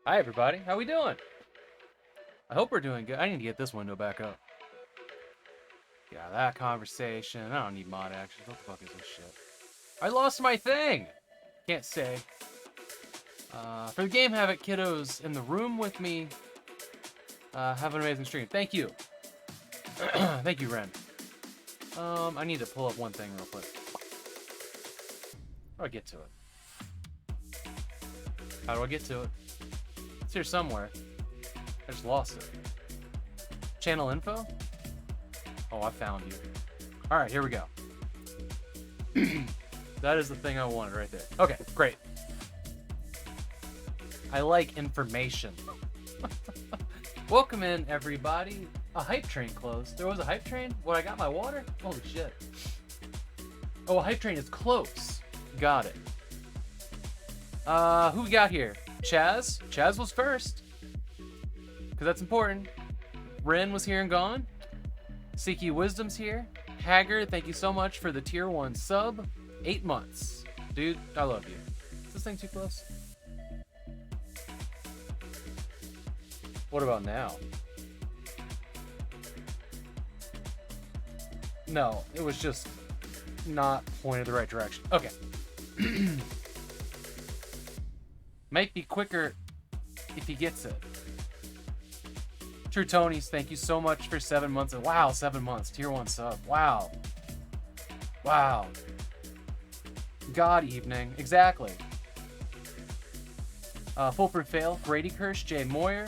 Hi everybody, how we doing? I hope we're doing good. I need to get this window back up. Yeah, that conversation. I don't need mod actions. What the fuck is this shit? I lost my thing! Can't say. For the game Havok kiddos in the room with me, have an amazing stream. Thank you. Thank you, Ren. I need to pull up one thing real quick. How do I get to it? How do I get to it? It's here somewhere. I just lost it. Channel info? Oh, I found you. Alright, here we go. That is the thing I wanted right there. Okay, great. I like information. Welcome in, everybody. A hype train closed. There was a hype train? When I got my water? Holy shit. Oh, a hype train is close. Got it. Who we got here? Chaz? Chaz was first. Because that's important. Ren was here and gone. Seeky Wisdom's here. Haggard, thank you so much for the tier 1 sub. 8 months. Dude, I love you. Is this thing too close? What about now? No, it was just not pointed the right direction. Okay. Might be quicker if he gets it. True Tonys, thank you so much for 7 months. Wow, 7 months. Tier 1 sub. Wow. Wow. God evening. Exactly. Foolproof Fail. Grady Kirsch. Jay Moyer.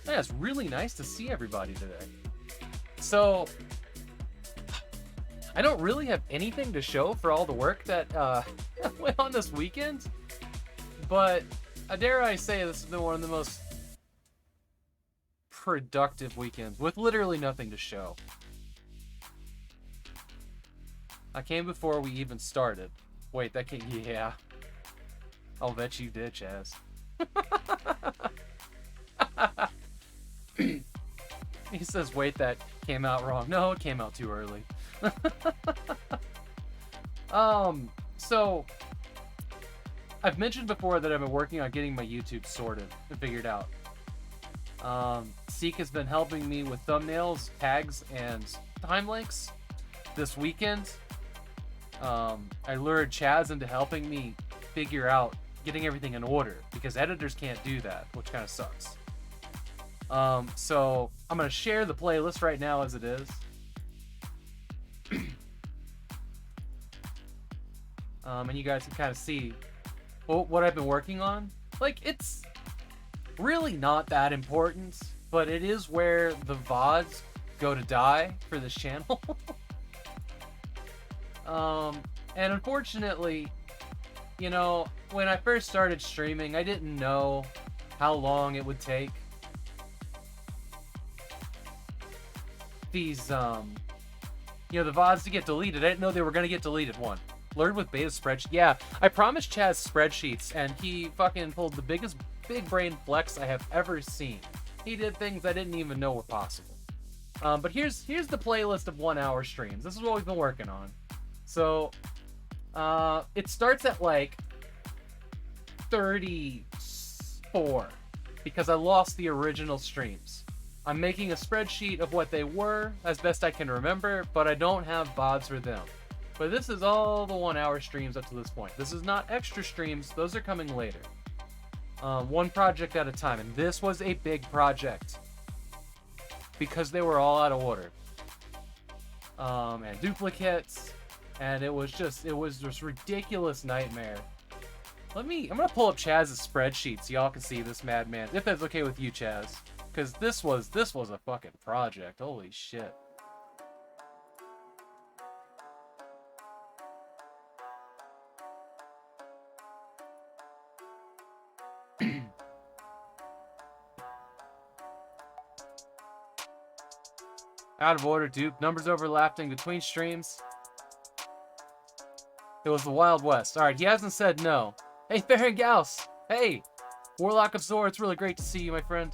Yeah, it's really nice to see everybody today. So, I don't really have anything to show for all the work that went on this weekend. But, dare I say, this has been one of the most productive weekends with literally nothing to show. I came before we even started. Wait, that came... Yeah. I'll bet you did, Chaz. He says, wait, that came out wrong. No, it came out too early. So... I've mentioned before that I've been working on getting my YouTube sorted and figured out. Seek has been helping me with thumbnails, tags, and time links. This weekend, I lured Chaz into helping me figure out getting everything in order, because editors can't do that, which kind of sucks. So I'm going to share the playlist right now as it is. And you guys can kind of see what I've been working on. Like, it's really not that important, but it is where the VODs go to die for this channel. And unfortunately, you know, when I first started streaming, I didn't know how long it would take these, you know, the VODs to get deleted. I didn't know they were going to get deleted. One. Learned with beta spreadsheets. Yeah, I promised Chaz spreadsheets, and he fucking pulled the biggest big brain flex I have ever seen. He did things I didn't even know were possible. But here's the playlist of 1 hour streams. This is what we've been working on. So, it starts at like 34 because I lost the original streams. I'm making a spreadsheet of what they were as best I can remember, but I don't have VODs for them. But this is all the 1 hour streams up to this point. This is not extra streams. Those are coming later. One project at a time. And this was a big project, because they were all out of order. And duplicates. And it was just ridiculous nightmare. I'm gonna pull up Chaz's spreadsheet so y'all can see this madman. If that's okay with you, Chaz. Because this was a fucking project. Holy shit. Out of order, dupe. Numbers overlapping between streams. It was the Wild West. Alright, he hasn't said no. Hey, Farron Gauss. Hey, Warlock of Zor. It's really great to see you, my friend.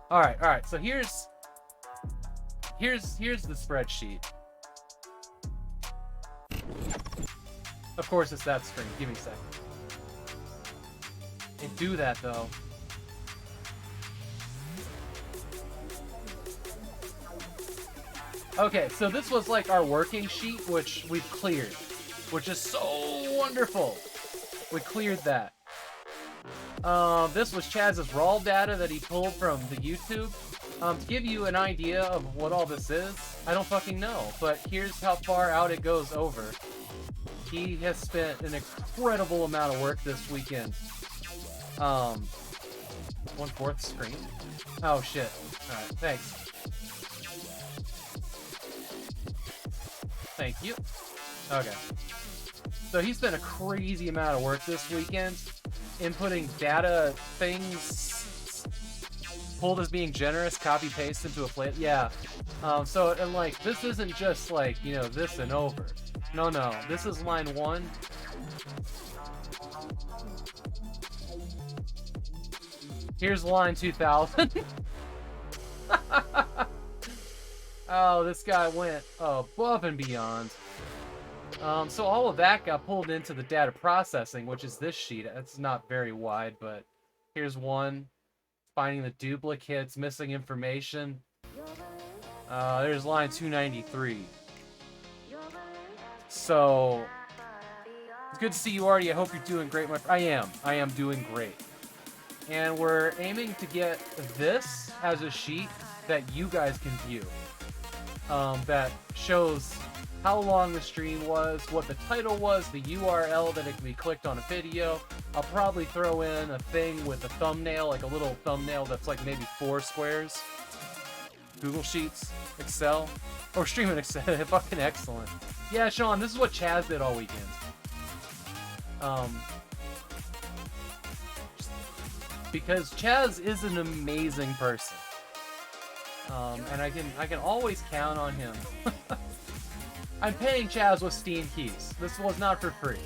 Alright. So here's the spreadsheet. Of course, it's that screen. Give me a second. Can't do that, though. Okay, so this was like our working sheet, which we've cleared, which is so wonderful. We cleared that. This was Chaz's raw data that he pulled from the YouTube. To give you an idea of what all this is, I don't fucking know, but here's how far out it goes over. He has spent an incredible amount of work this weekend. 1/4 screen. Oh shit. Alright, thanks. Thank you. Okay. So he spent a crazy amount of work this weekend inputting data things pulled as being generous, copy paste into a plate. Yeah. So, and like, this isn't just like, you know, this and over. No, no. This is line 1. Here's line 2000. Oh, this guy went above and beyond. So all of that got pulled into the data processing, which is this sheet. It's not very wide, but here's one. Finding the duplicates, missing information. There's line 293. So, it's good to see you, Artie. I hope you're doing great, my friend. I am doing great. And we're aiming to get this as a sheet that you guys can view. That shows how long the stream was, what the title was, the URL that it can be clicked on a video. I'll probably throw in a thing with a thumbnail, like a little thumbnail that's like maybe 4 squares. Google Sheets, Excel, or stream in Excel. Fucking excellent. Yeah, Sean, this is what Chaz did all weekend. Because Chaz is an amazing person. And I can always count on him. I'm paying Chaz with Steam keys. This was not for free.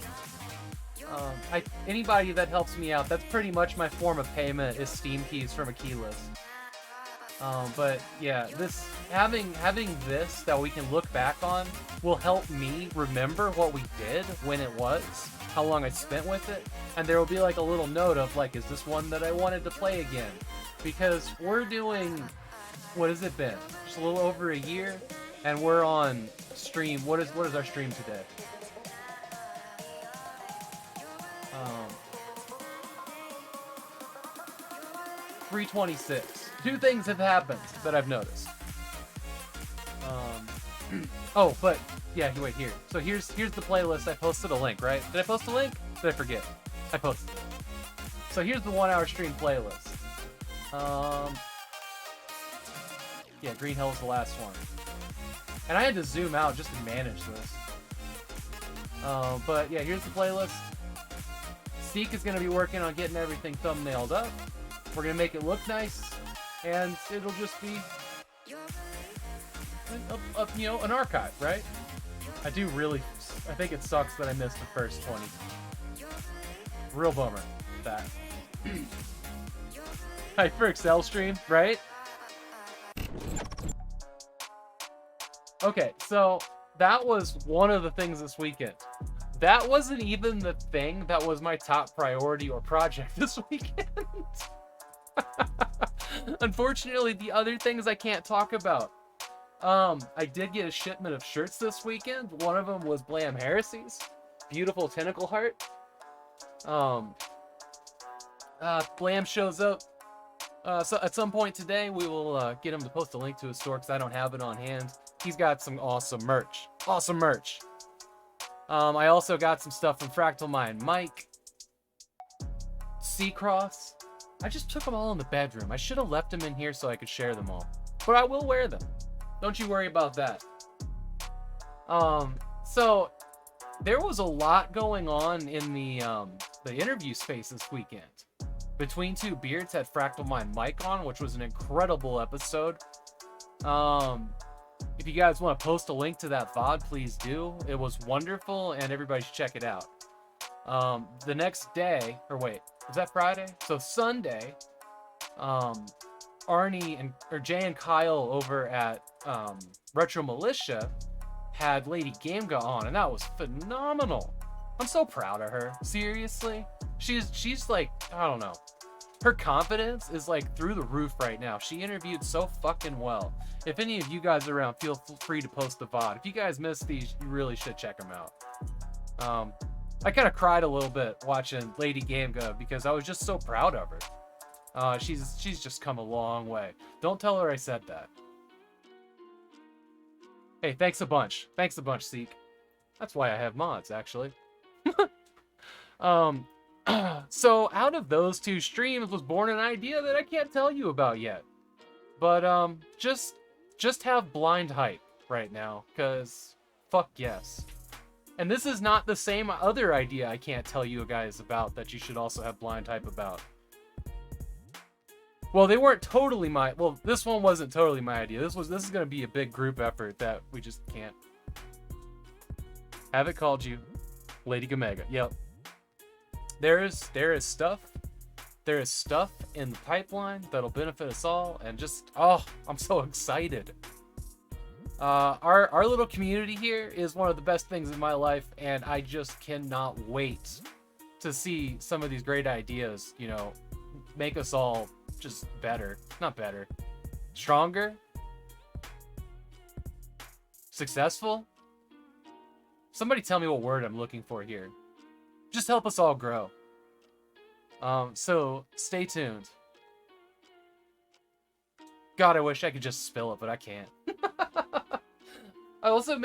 Anybody that helps me out, that's pretty much my form of payment, is Steam keys from a key list. But yeah, this having this that we can look back on will help me remember what we did, when it was, how long I spent with it, and there will be like a little note of like, is this one that I wanted to play again? Because we're doing, what has it been? Just a little over a year, and we're on stream. What is our stream today? 326. 2 things have happened that I've noticed. Oh, but yeah, wait here. So here's the playlist. I posted a link, right? Did I post a link? Did I forget? I posted it. So here's the 1-hour stream playlist. Yeah, Green Hill's the last one. And I had to zoom out just to manage this. But yeah, here's the playlist. Seek is going to be working on getting everything thumbnailed up. We're going to make it look nice. And it'll just be, you know, an archive, right? I think it sucks that I missed the first 20. Real bummer, that. Hyper Excel stream, right? Okay, so that was one of the things this weekend. That wasn't even the thing that was my top priority or project this weekend. Unfortunately, the other things I can't talk about. I did get a shipment of shirts this weekend. One of them was Blam Heresy's beautiful tentacle heart. Blam shows up. So at some point today, we will get him to post a link to his store because I don't have it on hand. He's got some awesome merch. Awesome merch. I also got some stuff from Fractal Mind Mike. Seacross. I just took them all in the bedroom. I should have left them in here so I could share them all. But I will wear them. Don't you worry about that. So there was a lot going on in the interview space this weekend. Between Two Beards had Fractal Mind Mike on, which was an incredible episode. If you guys want to post a link to that VOD, please do. It was wonderful, and everybody should check it out. The next day, or wait, was that Friday? So Sunday, Jay and Kyle over at Retro Militia had Lady Gamega on, and that was phenomenal. I'm so proud of her. Seriously, she's like, I don't know. Her confidence is like through the roof right now. She interviewed so fucking well. If any of you guys are around, feel free to post the VOD. If you guys missed these, you really should check them out. I kind of cried a little bit watching Lady Gamega because I was just so proud of her. She's just come a long way. Don't tell her I said that. Hey, thanks a bunch. Thanks a bunch, Seek. That's why I have mods, actually. So out of those 2 streams was born an idea that I can't tell you about yet. But just have blind hype right now, cause fuck yes. And this is not the same other idea I can't tell you guys about that you should also have blind hype about. Well, they weren't totally my... Well, this one wasn't totally my idea. This is going to be a big group effort that we just can't. Have it called you Lady Gamega. Yep. There is stuff. There is stuff in the pipeline that'll benefit us all. And just... Oh, I'm so excited. Our little community here is one of the best things in my life. And I just cannot wait to see some of these great ideas, you know, make us all... just better. Not better. Stronger? Successful? Somebody tell me what word I'm looking for here. Just help us all grow. So stay tuned. God, I wish I could just spill it, but I can't. I also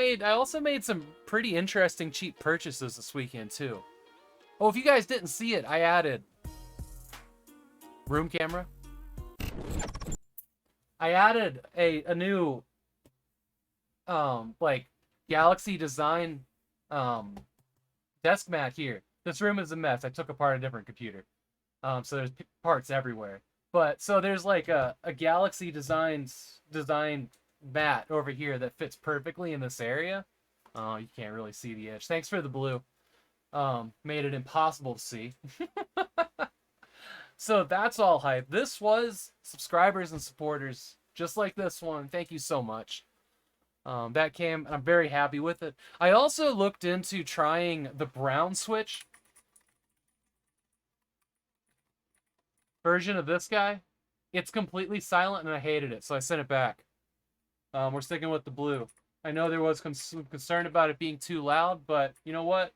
made some pretty interesting cheap purchases this weekend too. Oh, if you guys didn't see it, I added room camera. I added a new like Galaxy design desk mat here. This room is a mess. I took apart a different computer. So there's parts everywhere. But so there's like a Galaxy design mat over here that fits perfectly in this area. Oh, you can't really see the edge. Thanks for the blue. Made it impossible to see. So that's all hype. This was subscribers and supporters, just like this one. Thank you so much. That came, and I'm very happy with it. I also looked into trying the brown switch version of this guy. It's completely silent, and I hated it, so I sent it back. We're sticking with the blue. I know there was some concern about it being too loud, but you know what?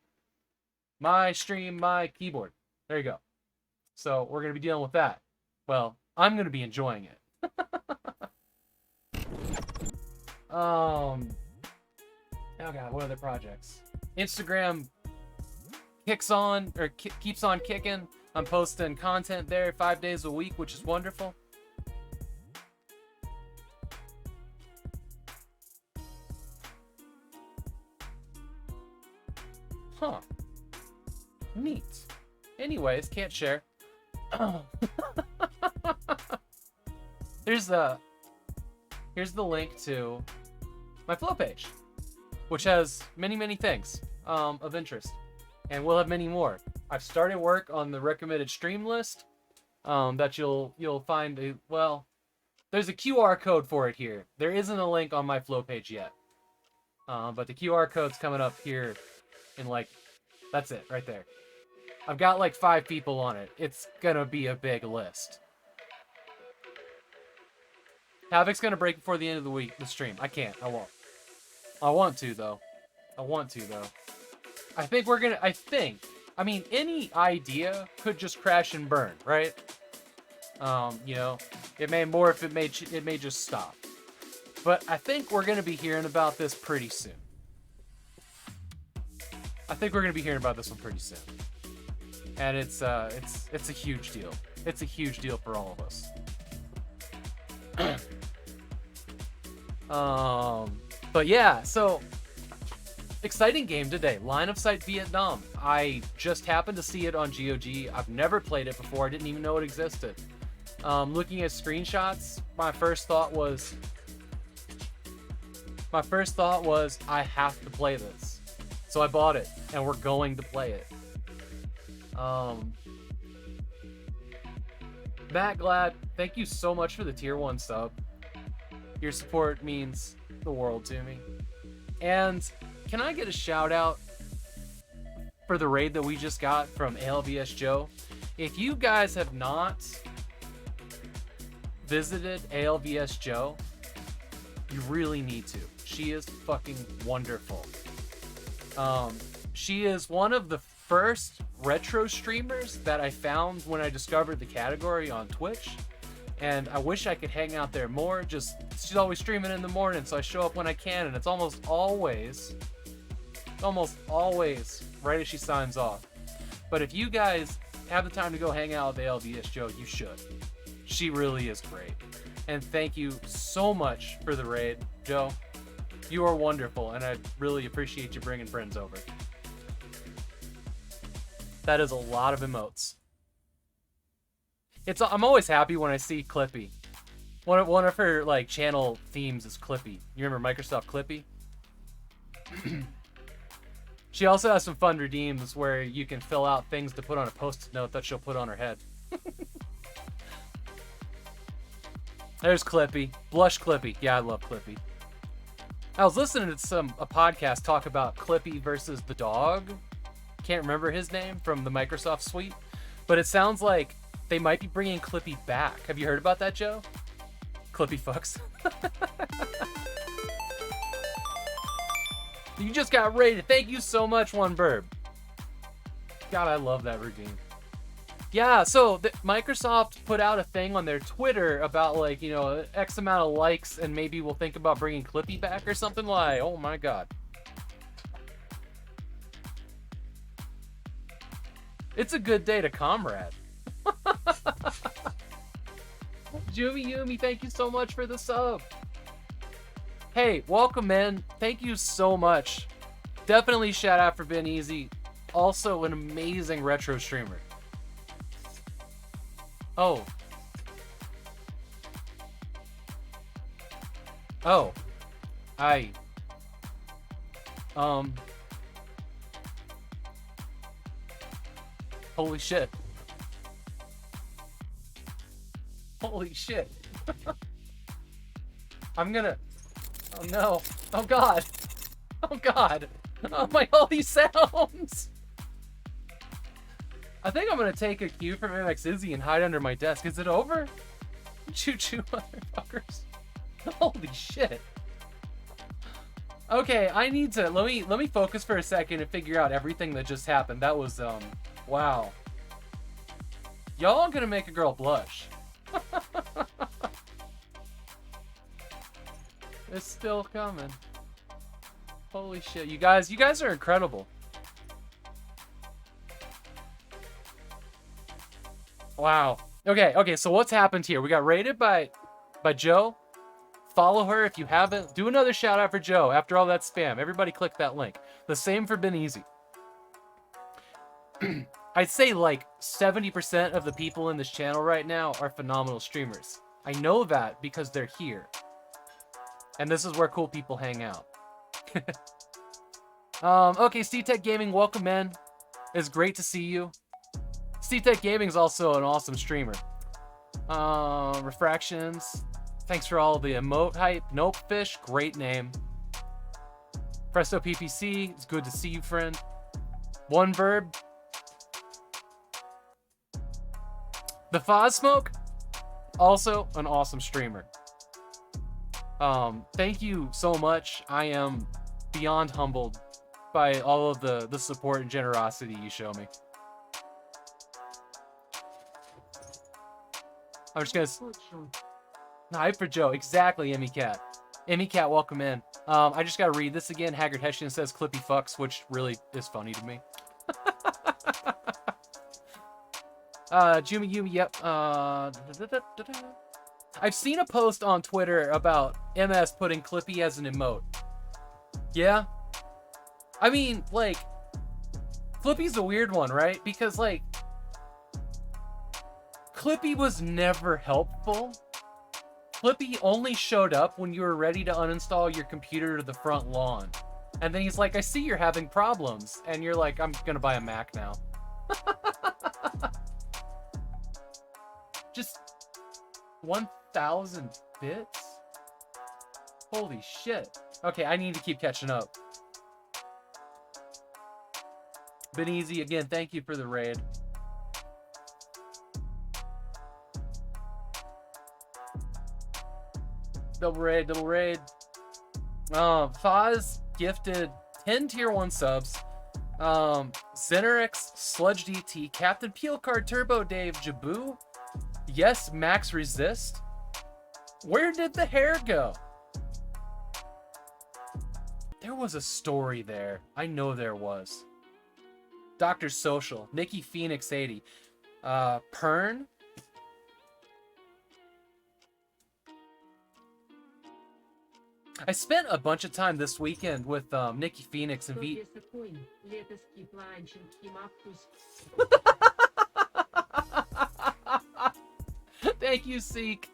My stream, my keyboard. There you go. So we're going to be dealing with that. Well, I'm going to be enjoying it. Oh god, what other projects? Instagram kicks on, or keeps on kicking. I'm posting content there 5 days a week, which is wonderful. Huh. Neat. Anyways, can't share. Here's the link to my flow page, which has many things of interest, and we'll have many more. I've started work on the recommended stream list that you'll find there's a QR code for it here. There isn't a link on my flow page yet, but the QR code's coming up here in that's it right there. I've got like 5 people on it. It's gonna be a big list. Havok's gonna break before the end of the stream. I can't. I won't. I want to though. I mean, any idea could just crash and burn, right? You know, it may morph. It may just stop. But I think we're gonna be hearing about this pretty soon. And it's a huge deal. It's a huge deal for all of us. But yeah, so exciting game today. Line of Sight Vietnam. I just happened to see it on GOG. I've never played it before. I didn't even know it existed. Looking at screenshots, my first thought was I have to play this. So I bought it, and we're going to play it. Matt Glad, thank you so much for the tier 1 sub. Your support means the world to me. And can I get a shout out for the raid that we just got from ALVS Joe? If you guys have not visited ALVS Joe, you really need to. She is fucking wonderful. She is one of the first retro streamers that I found when I discovered the category on Twitch, and I wish I could hang out there more. She's always streaming in the morning, so I show up when I can, and it's almost always right as she signs off. But if you guys have the time to go hang out with ALVS Joe, you should. She really is great. And thank you so much for the raid, Joe. You are wonderful, and I really appreciate you bringing friends over. That is a lot of emotes. I'm always happy when I see Clippy. One of her like channel themes is Clippy. You remember Microsoft Clippy? She also has some fun redeems where you can fill out things to put on a post-it note that she'll put on her head. There's Clippy. Blush Clippy. Yeah, I love Clippy. I was listening to a podcast talk about Clippy versus the dog. Can't remember his name from the Microsoft suite. But it sounds like they might be bringing Clippy back. Have you heard about that, Joe? Clippy fucks. You just got rated. Thank you so much, One Verb. God, I love that routine. Yeah, so Microsoft put out a thing on their Twitter about, like, you know, X amount of likes, and maybe we'll think about bringing Clippy back or something. Like, oh my god. It's a good day to comrade. Jumi Yumi, thank you so much for the sub. Hey, welcome in. Thank you so much. Definitely shout out for being easy. Also an amazing retro streamer. Oh. Oh. Holy shit. Holy shit. I'm gonna... Oh no. Oh god. Oh god. Oh my holy sounds. I think I'm gonna take a cue from MX Izzy and hide under my desk. Is it over? Choo choo, motherfuckers. Holy shit. Okay, I need to... Let me focus for a second and figure out everything that just happened. That was, wow. Y'all gonna make a girl blush. It's still coming. Holy shit. You guys are incredible. Wow. Okay, so what's happened here? We got rated by Joe. Follow her if you haven't. Do another shout out for Joe after all that spam. Everybody click that link. The same for Ben Easy. I'd say like 70% of the people in this channel right now are phenomenal streamers. I know that because they're here. And this is where cool people hang out. Okay, C-Tech Gaming, welcome in. It's great to see you. C-Tech Gaming is also an awesome streamer. Refractions. Thanks for all the emote hype. Nope Fish, great name. Presto PPC, it's good to see you, friend. One Verb. The Foz Smoke, also an awesome streamer. Thank you so much. I am beyond humbled by all of the support and generosity you show me. I'm just gonna... Hype for Joe. Exactly, Emmy Cat. Emmy Cat, welcome in. I just gotta read this again. Haggard Hessian says Clippy fucks, which really is funny to me. Jumi Yumi, yep. I've seen a post on Twitter about MS putting Clippy as an emote. Yeah? I mean, like, Clippy's a weird one, right? Because, like, Clippy was never helpful. Clippy only showed up when you were ready to uninstall your computer to the front lawn. And then he's like, I see you're having problems. And you're like, I'm gonna buy a Mac now. Just 1,000 bits? Holy shit. Okay, I need to keep catching up. Been easy again. Thank you for the raid. Double raid, double raid. Foz gifted 10 tier 1 subs. Zenarix, Sludge DT, Captain Peel Card, Turbo Dave, Jaboo. Yes, Max Resist. Where did the hair go? There was a story there. I know there was. Dr. Social, Nikki Phoenix 80, Pern. I spent a bunch of time this weekend with Nikki Phoenix and V. Thank you, Seek.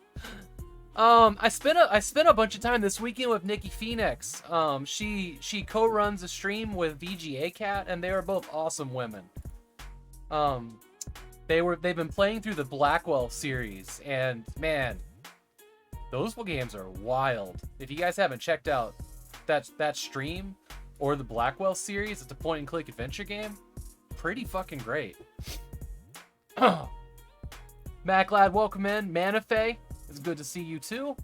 I spent a bunch of time this weekend with Nikki Phoenix. She co-runs a stream with VGA Cat, and they are both awesome women. They've been playing through the Blackwell series, and man, those games are wild. If you guys haven't checked out that stream or the Blackwell series, it's a point-and-click adventure game. Pretty fucking great. Maclad, welcome in. Manafe, it's good to see you too.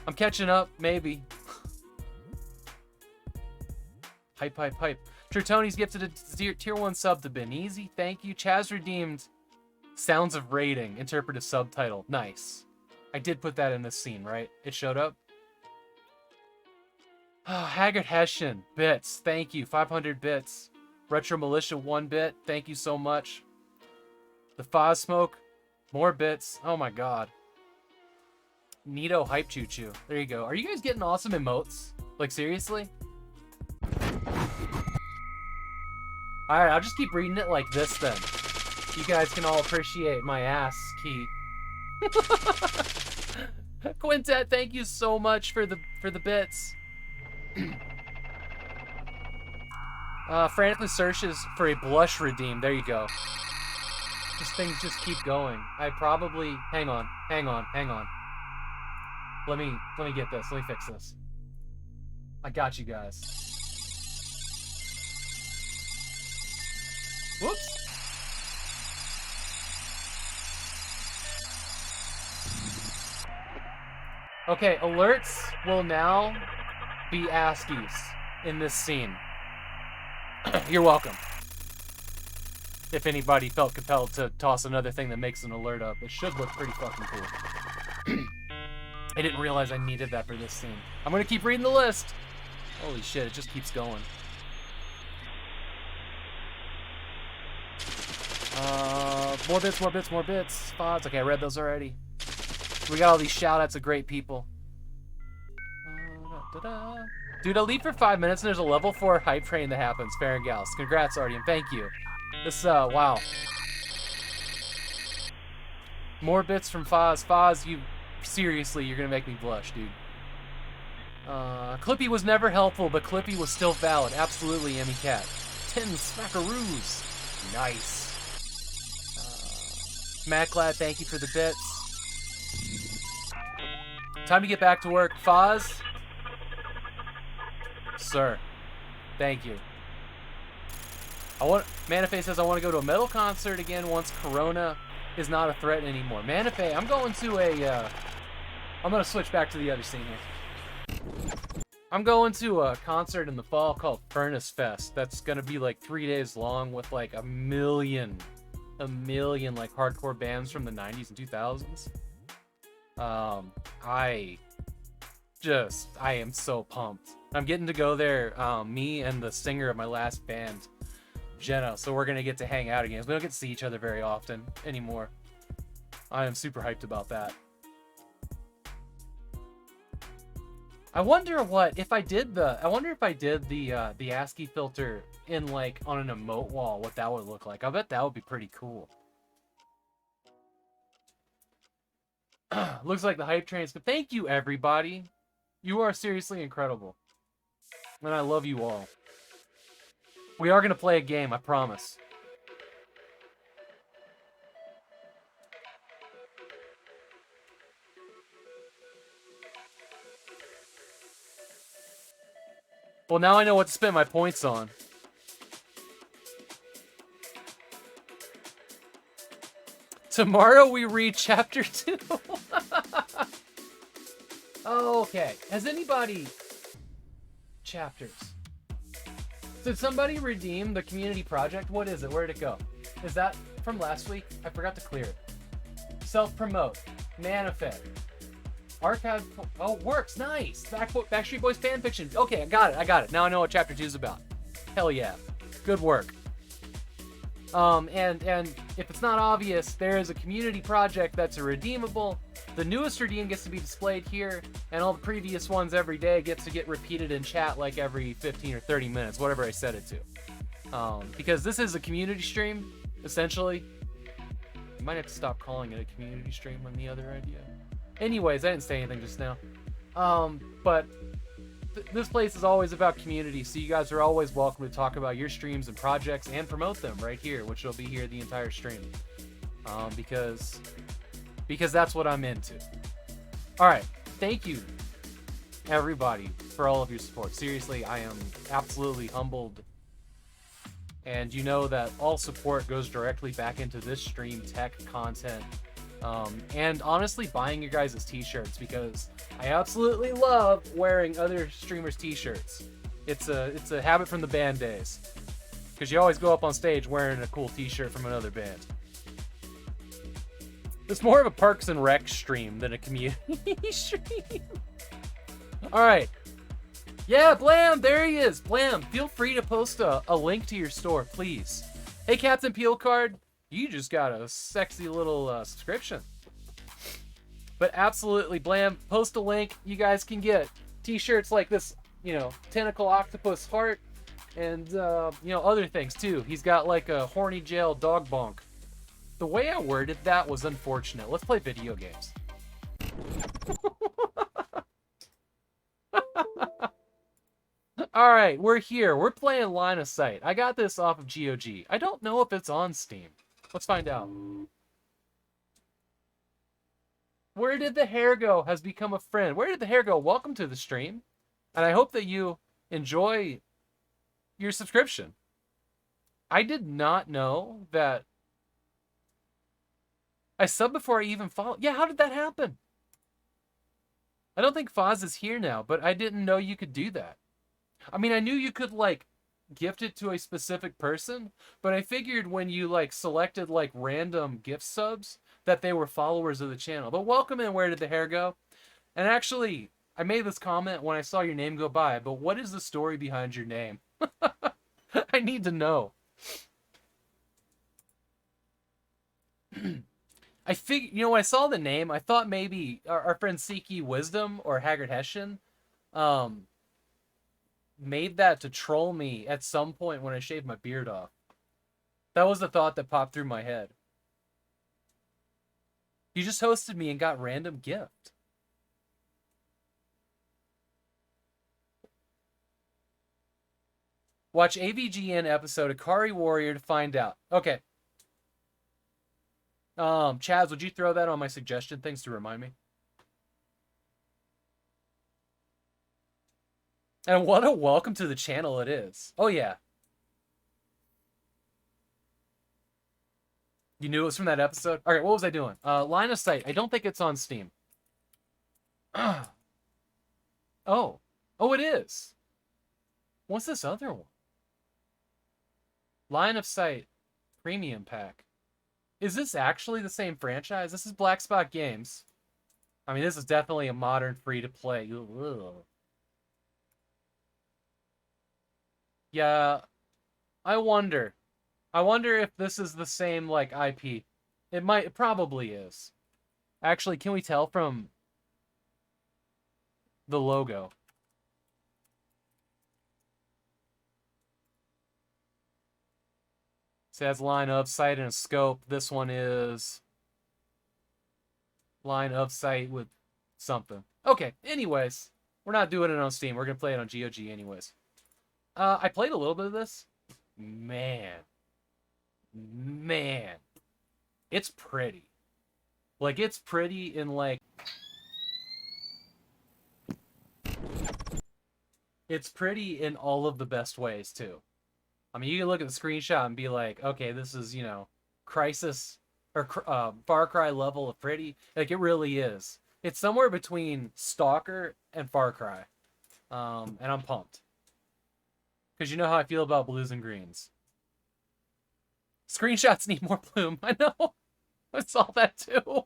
I'm catching up, maybe. Hype. True Tony's gifted a tier 1 sub to Benizi. Thank you. Chaz redeemed Sounds of Raiding, interpretive subtitle. Nice. I did put that in this scene, right? It showed up. Haggard Hessian, bits. Thank you. 500 bits. Retro Militia, 1 bit. Thank you so much. The Foz Smoke, more bits. Oh my god. Nito Hype Choo Choo. There you go. Are you guys getting awesome emotes? Like, seriously? Alright, I'll just keep reading it like this then. You guys can all appreciate my ass key. Quintet, thank you so much for the bits. Frantically searches for a blush redeem. There you go. This thing just keep going. I probably... Hang on. Let me get this. Let me fix this. I got you guys. Whoops. Okay, alerts will now be ASCIIs in this scene. You're welcome. If anybody felt compelled to toss another thing that makes an alert up, it should look pretty fucking cool. I didn't realize I needed that for this scene. I'm gonna keep reading the list. Holy shit, it just keeps going. More bits. Spots. Okay, I read those already. We got all these shout-outs of great people. Dude, I'll leave for 5 minutes and there's a level 4 hype train that happens. Fair and gals. Congrats, Artyom. Thank you. This, wow. More bits from Foz. Foz, seriously, you're gonna make me blush, dude. Clippy was never helpful, but Clippy was still valid. Absolutely, Emmy Cat. 10 smackaroos. Nice. Maclad, thank you for the bits. Time to get back to work. Foz. Sir. Thank you. Manafe says I want to go to a metal concert again once Corona is not a threat anymore. Manafe, I'm going to I'm going to switch back to the other scene here. I'm going to a concert in the fall called Furnace Fest. That's going to be like 3 days long with like a million like hardcore bands from the 90s and 2000s. I am so pumped. I'm getting to go there, me and the singer of my last band, Jenna, so we're gonna get to hang out again. We don't get to see each other very often anymore. I am super hyped about that. I wonder if I did the ASCII filter in like on an emote wall, what that would look like. I bet that would be pretty cool. Looks like the hype train is good. Thank you, everybody. You are seriously incredible. And I love you all. We are going to play a game, I promise. Well, now I know what to spend my points on. Tomorrow we read chapter 2. Okay. Has anybody... Chapters. Did somebody redeem the community project? What is it? Where'd it go? Is that from last week? I forgot to clear it. Self-promote. Manifest. Archive. Oh, works. Nice. Backstreet Boys fanfiction. Okay, I got it. Now I know what chapter 2 is about. Hell yeah. Good work. And if it's not obvious, there is a community project that's redeemable. The newest redeem gets to be displayed here, and all the previous ones every day gets to get repeated in chat like every 15 or 30 minutes, whatever I set it to. Because this is a community stream, essentially. You might have to stop calling it a community stream on the other idea. Anyways, I didn't say anything just now. But this place is always about community, so you guys are always welcome to talk about your streams and projects and promote them right here, which will be here the entire stream. Because that's what I'm into. All right, thank you, everybody, for all of your support. Seriously, I am absolutely humbled. And you know that all support goes directly back into this stream, tech, content, and honestly buying your guys' t-shirts, because I absolutely love wearing other streamers' t-shirts. It's a habit from the band days, because you always go up on stage wearing a cool t-shirt from another band. It's more of a Parks and Rec stream than a community stream. All right. Yeah, Blam, there he is. Blam, feel free to post a link to your store, please. Hey, Captain Peel Card, you just got a sexy little subscription. But absolutely, Blam, post a link. You guys can get t-shirts like this, tentacle octopus heart, and, other things too. He's got like a horny jail dog bonk. The way I worded that was unfortunate. Let's play video games. Alright, we're here. We're playing Line of Sight. I got this off of GOG. I don't know if it's on Steam. Let's find out. Where did the hair go? Has become a friend. Where did the hair go? Welcome to the stream. And I hope that you enjoy your subscription. I did not know that I subbed before I even followed. Yeah, how did that happen? I don't think Foz is here now, but I didn't know you could do that. I mean, I knew you could, gift it to a specific person, but I figured when you, selected, random gift subs, that they were followers of the channel. But welcome in, Where Did the Hair Go? And actually, I made this comment when I saw your name go by, but what is the story behind your name? I need to know. I figured, when I saw the name, I thought maybe our friend Seeky Wisdom or Haggard Hessian made that to troll me at some point when I shaved my beard off. That was the thought that popped through my head. You just hosted me and got random gift. Watch AVGN episode Akari Warrior to find out. Okay. Chaz, would you throw that on my suggestion things to remind me? And what a welcome to the channel it is. Oh, yeah. You knew it was from that episode? All right, what was I doing? Line of Sight. I don't think it's on Steam. Oh. Oh, it is. What's this other one? Line of Sight. Premium Pack. Is this actually the same franchise? This is Black Spot Games. I mean, this is definitely a modern free-to-play. Yeah, I wonder. I wonder if this is the same, IP. It probably is. Actually, can we tell from the logo? So it has line of sight and a scope. This one is line of sight with something. Okay, anyways. We're not doing it on Steam. We're going to play it on GOG anyways. I played a little bit of this. Man. It's pretty. It's pretty in, It's pretty in all of the best ways, too. I mean, you can look at the screenshot and be like, okay, this is, Crysis or Far Cry level of pretty. It really is. It's somewhere between Stalker and Far Cry. And I'm pumped. Because you know how I feel about blues and greens. Screenshots need more bloom. I know. I saw that too.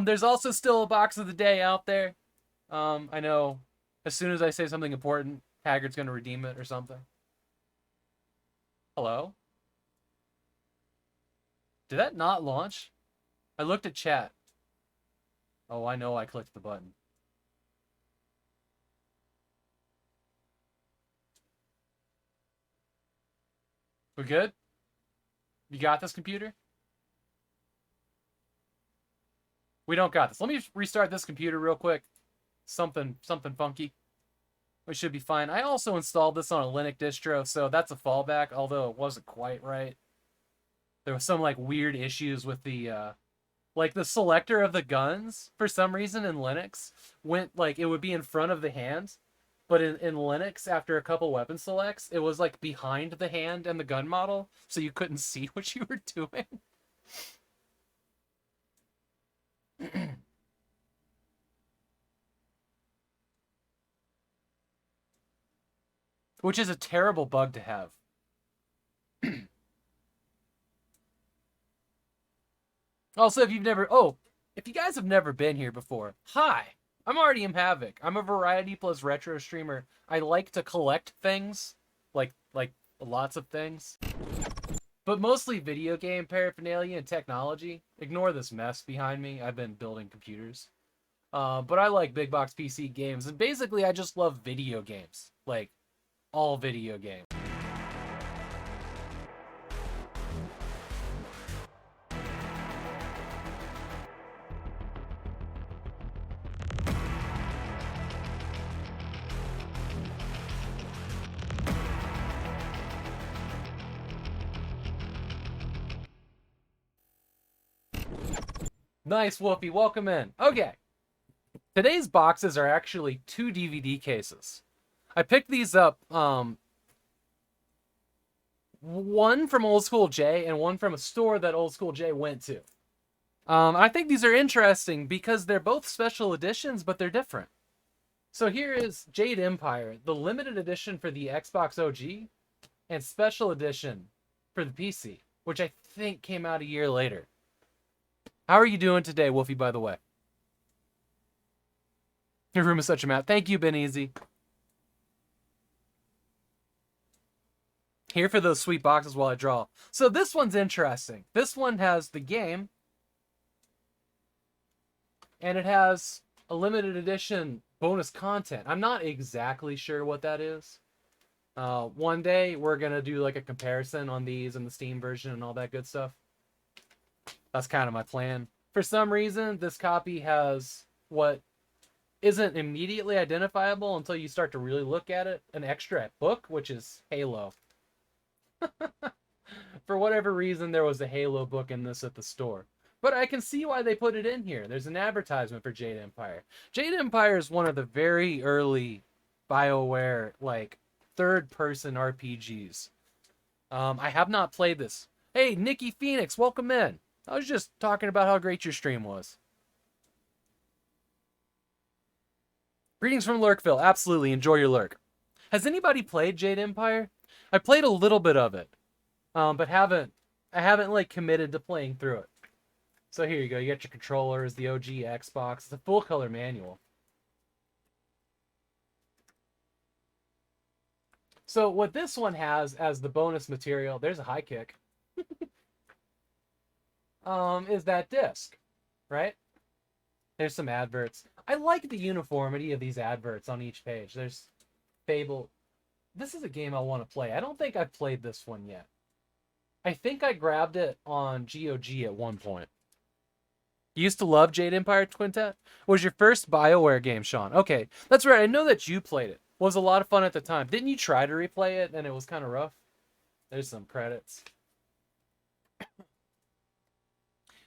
There's also still a box of the day out there. I know as soon as I say something important, Haggard's going to redeem it or something. Hello? Did that not launch? I looked at chat. Oh, I know I clicked the button. We good? You got this, computer? We don't got this. Let me restart this computer real quick. Something funky. We should be fine. I also installed this on a Linux distro, so that's a fallback, although it wasn't quite right. There was some like weird issues with the like the selector of the guns for some reason in Linux went like it would be in front of the hand, but in Linux after a couple weapon selects, it was like behind the hand and the gun model, so you couldn't see what you were doing. Which is a terrible bug to have. Also, if you guys have never been here before, hi, I'm Artyom Havok. I'm a variety plus retro streamer. I like to collect things, like lots of things, but mostly video game paraphernalia and technology. Ignore this mess behind me. I've been building computers. But I like big box PC games, and basically I just love video games, like all video games. Nice, Wolfie. Welcome in. Okay. Today's boxes are actually 2 DVD cases. I picked these up, one from Old School J and one from a store that Old School J went to. I think these are interesting because they're both special editions, but they're different. So here is Jade Empire, the limited edition for the Xbox OG, and special edition for the PC, which I think came out a year later. How are you doing today, Wolfie, by the way? Your room is such a mess. Thank you, Ben Easy. Here for those sweet boxes while I draw. So this one's interesting. This one has the game, and it has a limited edition bonus content. I'm not exactly sure what that is. One day we're gonna do like a comparison on these and the Steam version and all that good stuff. That's kind of my plan. For some reason, this copy has what isn't immediately identifiable until you start to really look at it, an extra book, which is Halo. For whatever reason, there was a Halo book in this at the store. But I can see why they put it in here. There's an advertisement for Jade Empire. Jade Empire is one of the very early BioWare, like, third-person RPGs. I have not played this. Hey, Nikki Phoenix, welcome in. I was just talking about how great your stream was. Greetings from Lurkville. Absolutely, enjoy your lurk. Has anybody played Jade Empire? I played a little bit of it, but I haven't like committed to playing through it. So here you go. You got your controllers, the OG Xbox. It's a full color manual. So what this one has as the bonus material, there's a high kick, is that disc, right? There's some adverts. I like the uniformity of these adverts on each page. There's Fable. This is a game I want to play. I don't think I've played this one yet. I think I grabbed it on GOG at one point. You used to love Jade Empire Quintet? Was your first BioWare game, Sean? Okay, that's right. I know that you played it. It was a lot of fun at the time. Didn't you try to replay it and it was kind of rough? There's some credits.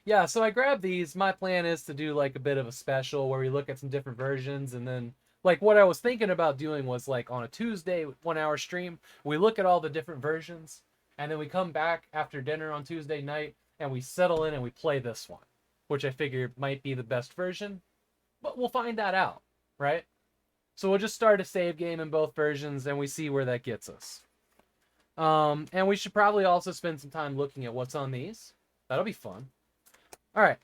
Yeah, so I grabbed these. My plan is to do like a bit of a special where we look at some different versions, and then like what I was thinking about doing was like on a Tuesday 1 hour stream, we look at all the different versions, and then we come back after dinner on Tuesday night and we settle in and we play this one, which I figure might be the best version, but we'll find that out, right? So we'll just start a save game in both versions and we see where that gets us. And we should probably also spend some time looking at what's on these. That'll be fun. All right,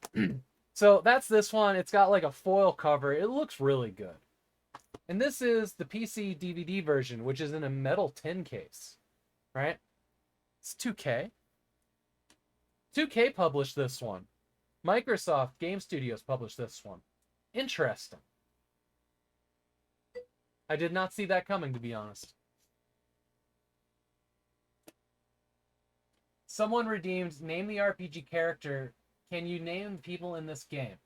so that's this one. It's got like a foil cover. It looks really good. And this is the PC DVD version, which is in a metal tin case, right? It's 2K. 2K published this one. Microsoft Game Studios published this one. Interesting. I did not see that coming, to be honest. Someone redeemed, name the RPG character. Can you name people in this game?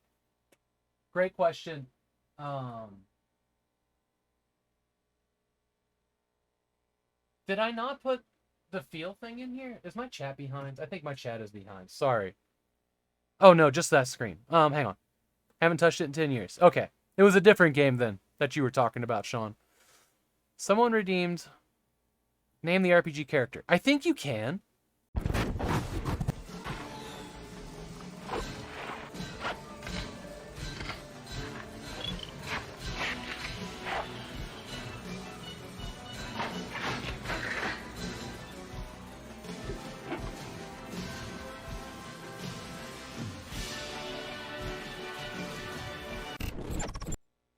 Great question. Did I not put the feel thing in here? Is my chat behind? I think my chat is behind. Sorry. Oh no, just that screen. Hang on. Haven't touched it in 10 years. Okay. It was a different game then that you were talking about, Sean. Someone redeemed. Name the RPG character. I think you can.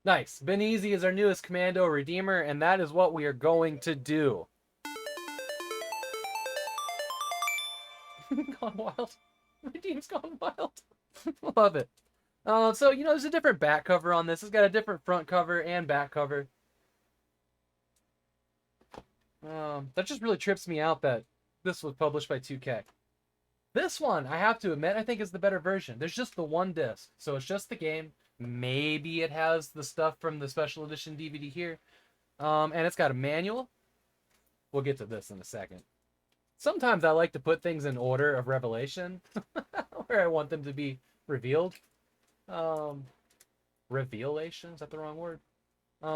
Nice. Benizi is our newest Commando Redeemer, and that is what we are going to do. Gone wild. Redeem's gone wild. Love it. So, you know, there's a different back cover on this. It's got a different front cover and back cover. That just really trips me out that this was published by 2K. This one, I have to admit, I think is the better version. There's just the one disc, so it's just the game. Maybe it has the stuff from the special edition DVD here. And it's got a manual. We'll get to this in a second. Sometimes I like to put things in order of revelation, where I want them to be revealed. Revelation? Is that the wrong word?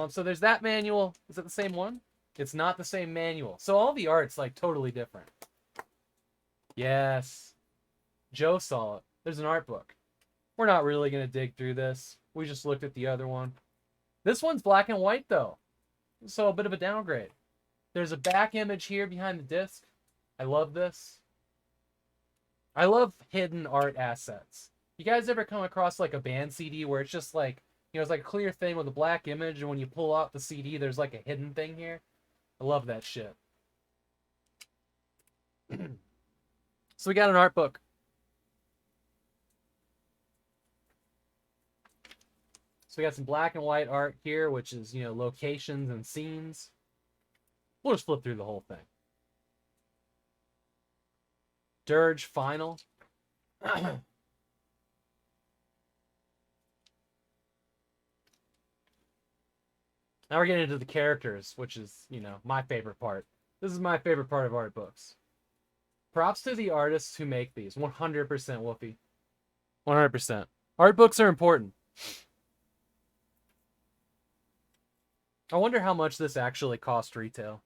So there's that manual. Is it the same one? It's not the same manual. So all the art's like totally different. Yes. Joe saw it. There's an art book. We're not really going to dig through this. We just looked at the other one. This one's black and white, though. So a bit of a downgrade. There's a back image here behind the disc. I love this. I love hidden art assets. You guys ever come across like a band CD where it's just like, you know, it's like a clear thing with a black image, and when you pull out the CD, there's like a hidden thing here? I love that shit. So we got an art book. So we got some black and white art here, which is, you know, locations and scenes. We'll just flip through the whole thing. Dirge Final. Now we're getting into the characters, which is, you know, my favorite part. This is my favorite part of art books. Props to the artists who make these. 100% Wolfie. 100%. Art books are important. I wonder how much this actually cost retail.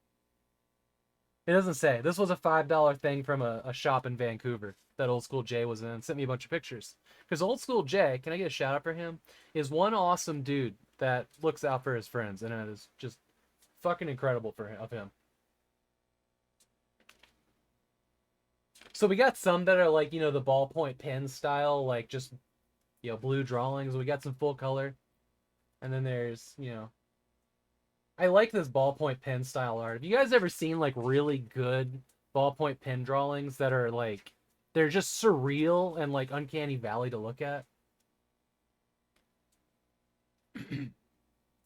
It doesn't say. This was a $5 thing from a shop in Vancouver that Old School Jay was in. Sent me a bunch of pictures. Because Old School Jay, can I get a shout out for him? Is one awesome dude that looks out for his friends. And it is just fucking incredible of him. So we got some that are like, you know, the ballpoint pen style, like just, you know, blue drawings. We got some full color. And then there's, you know, I like this ballpoint pen style art. Have you guys ever seen like really good ballpoint pen drawings that are like, they're just surreal and like uncanny valley to look at?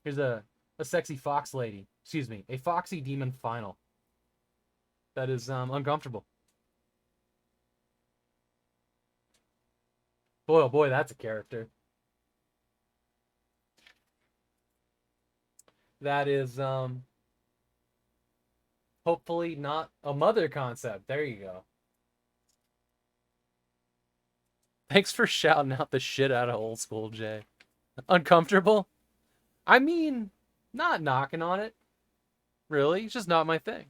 Here's a sexy fox lady. Excuse me, a foxy demon final. That is uncomfortable. Boy, oh boy, that's a character. That is, hopefully not a mother concept. There you go. Thanks for shouting out the shit out of Old School Jay. Uncomfortable? I mean, not knocking on it. Really, it's just not my thing.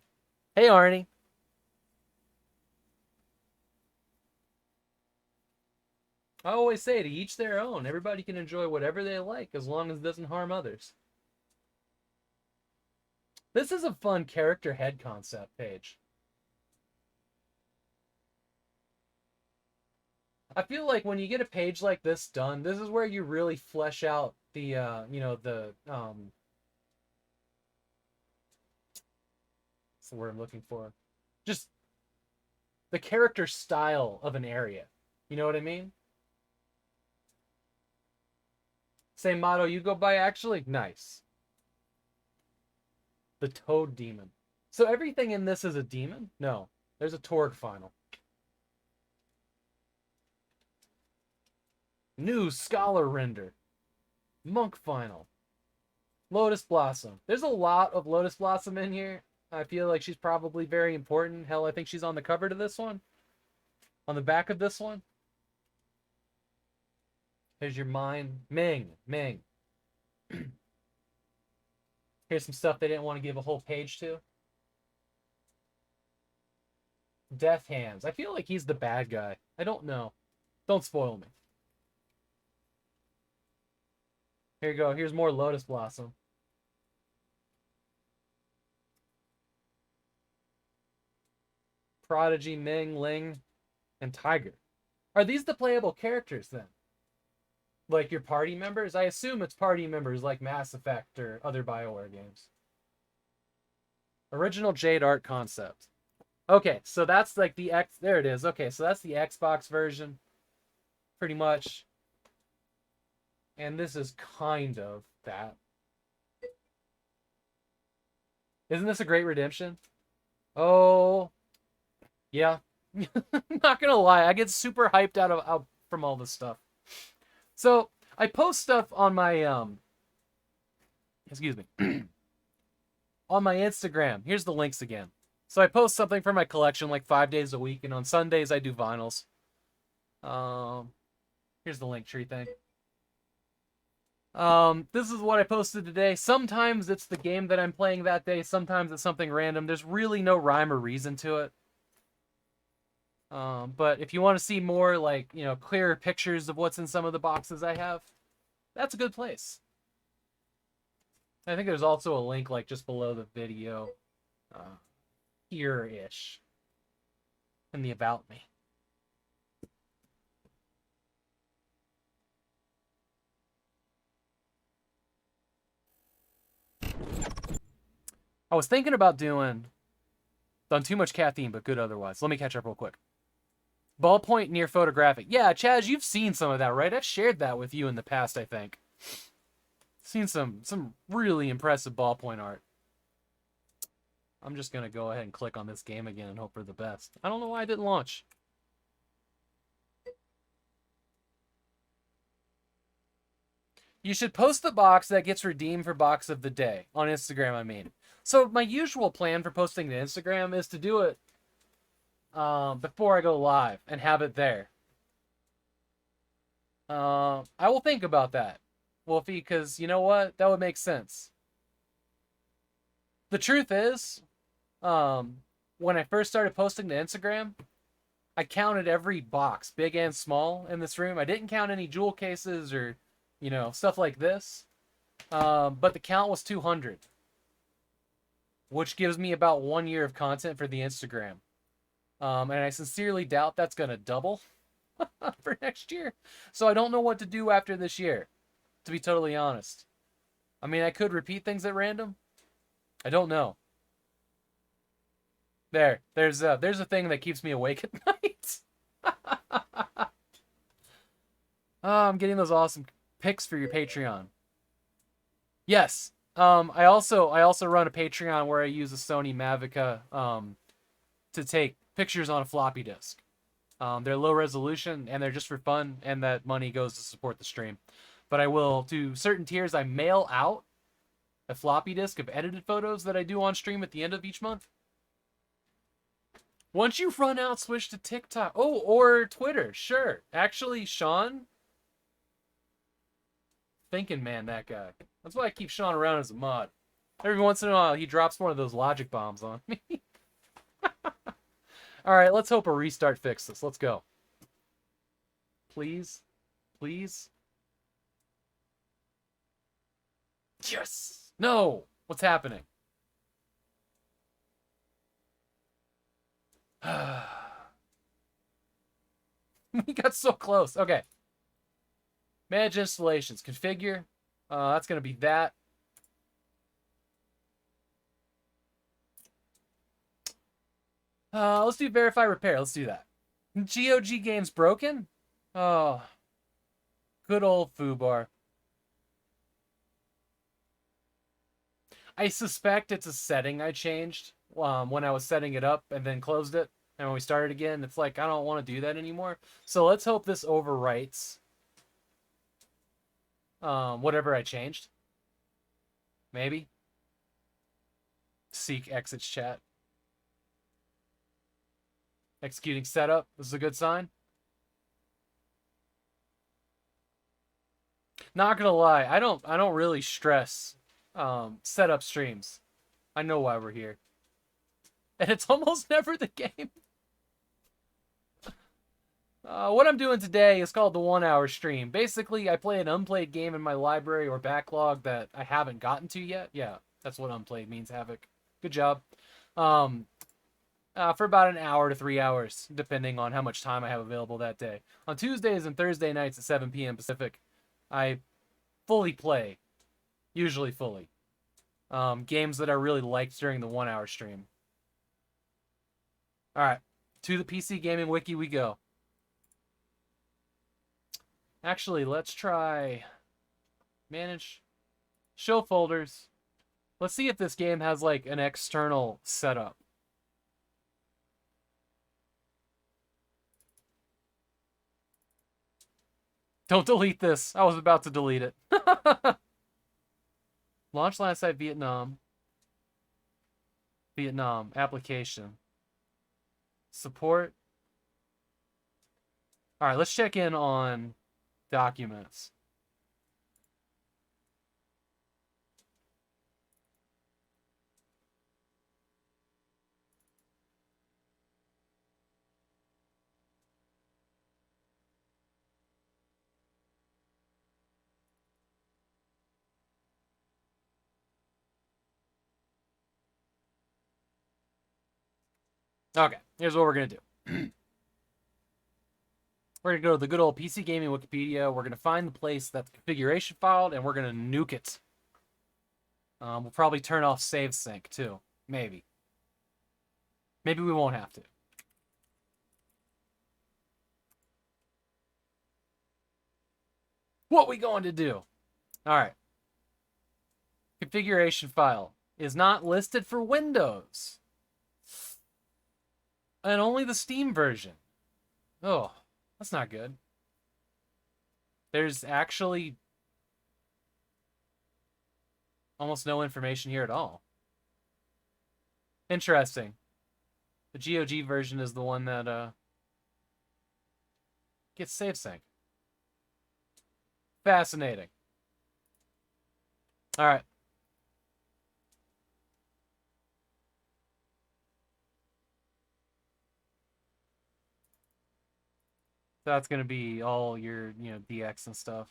Hey, Arnie. I always say to each their own. Everybody can enjoy whatever they like as long as it doesn't harm others. This is a fun character head concept page. I feel like when you get a page like this done, this is where you really flesh out the, you know, the, what's the word I'm looking for? Just the character style of an area. You know what I mean? Same motto you go by, actually? Nice. The Toad Demon. So everything in this is a demon? No. There's a Torg final. New Scholar Render. Monk Final. Lotus Blossom. There's a lot of Lotus Blossom in here. I feel like she's probably very important. Hell, I think she's on the cover to this one. On the back of this one. Here's your mind. Ming. Here's some stuff they didn't want to give a whole page to. Death Hands. I feel like he's the bad guy. I don't know. Don't spoil me. Here you go. Here's more Lotus Blossom. Prodigy, Ming, Ling, and Tiger. Are these the playable characters then? Like your party members? I assume it's party members like Mass Effect or other BioWare games. Original Jade art concept. Okay, so that's like the X... There it is. Okay, so that's the Xbox version. Pretty much. And this is kind of that. Isn't this a great redemption? Oh... Yeah. Not gonna lie, I get super hyped out from all this stuff. So, I post stuff on my, excuse me, on my Instagram. Here's the links again. So I post something from my collection like 5 days a week, and on Sundays I do vinyls. Here's the link tree thing. This is what I posted today. Sometimes it's the game that I'm playing that day. Sometimes it's something random. There's really no rhyme or reason to it. But if you want to see more, like, you know, clearer pictures of what's in some of the boxes I have, that's a good place. I think there's also a link, like, just below the video, here-ish, in the About Me. I was thinking about done too much caffeine, but good otherwise. Let me catch up real quick. Ballpoint near photographic. Yeah, Chaz, you've seen some of that, right? I've shared that with you in the past, I think. Seen some really impressive ballpoint art. I'm just going to go ahead and click on this game again and hope for the best. I don't know why I didn't launch. You should post the box that gets redeemed for box of the day. On Instagram, I mean. So my usual plan for posting to Instagram is to do it before I go live and have it there. I will think about that, Wolfie, because you know what? That would make sense. The truth is, when I first started posting to Instagram, I counted every box, big and small, in this room. I didn't count any jewel cases or, you know, stuff like this. But the count was 200, which gives me about 1 year of content for the Instagram. And I sincerely doubt that's going to double for next year. So I don't know what to do after this year, to be totally honest. I mean, I could repeat things at random. I don't know. There's a thing that keeps me awake at night. Oh, I'm getting those awesome pics for your Patreon. Yes. I also run a Patreon where I use a Sony Mavica to take pictures on a floppy disk. They're low resolution and they're just for fun, and that money goes to support the stream. But I will, to certain tiers, I mail out a floppy disk of edited photos that I do on stream at the end of each month. Once you run out, switch to TikTok. Oh, or Twitter. Sure. Actually, Sean, thinking man, that guy. That's why I keep Sean around as a mod. Every once in a while, he drops one of those logic bombs on me. All right, let's hope a restart fixes this. Let's go. Please. Please. Yes! No! What's happening? We got so close. Okay. Manage installations. Configure. That's going to be that. Let's do verify repair. Let's do that. GOG game's broken? Oh. Good old Foobar. I suspect it's a setting I changed when I was setting it up and then closed it. And when we started again, it's like, I don't want to do that anymore. So let's hope this overwrites. whatever I changed. Maybe. Seek exits chat. Executing setup. This is a good sign. Not gonna lie, I don't really stress setup streams. I know why we're here. And it's almost never the game. What I'm doing today is called the 1 hour stream. Basically, I play an unplayed game in my library or backlog that I haven't gotten to yet. Yeah, that's what unplayed means, Havok. Good job. For about an hour to 3 hours, depending on how much time I have available that day. On Tuesdays and Thursday nights at 7 p.m. Pacific, I fully play, usually fully, games that I really liked during the 1 hour stream. All right, to the PC Gaming Wiki we go. Actually, let's try manage, show folders. Let's see if this game has like an external setup. Don't delete this. I was about to delete it. Launch last site Vietnam. Vietnam application. Support. All right, let's check in on documents. Okay, here's what we're going to do. We're going to go to the good old PC Gaming Wikipedia. We're going to find the place that the configuration filed, and we're going to nuke it. We'll probably turn off save sync, too. Maybe. Maybe we won't have to. What we going to do? All right. Configuration file is not listed for Windows. And only the Steam version. Oh, that's not good. There's actually almost no information here at all. Interesting. The GOG version is the one that gets save sync. Fascinating. All right. That's going to be all your, DX and stuff.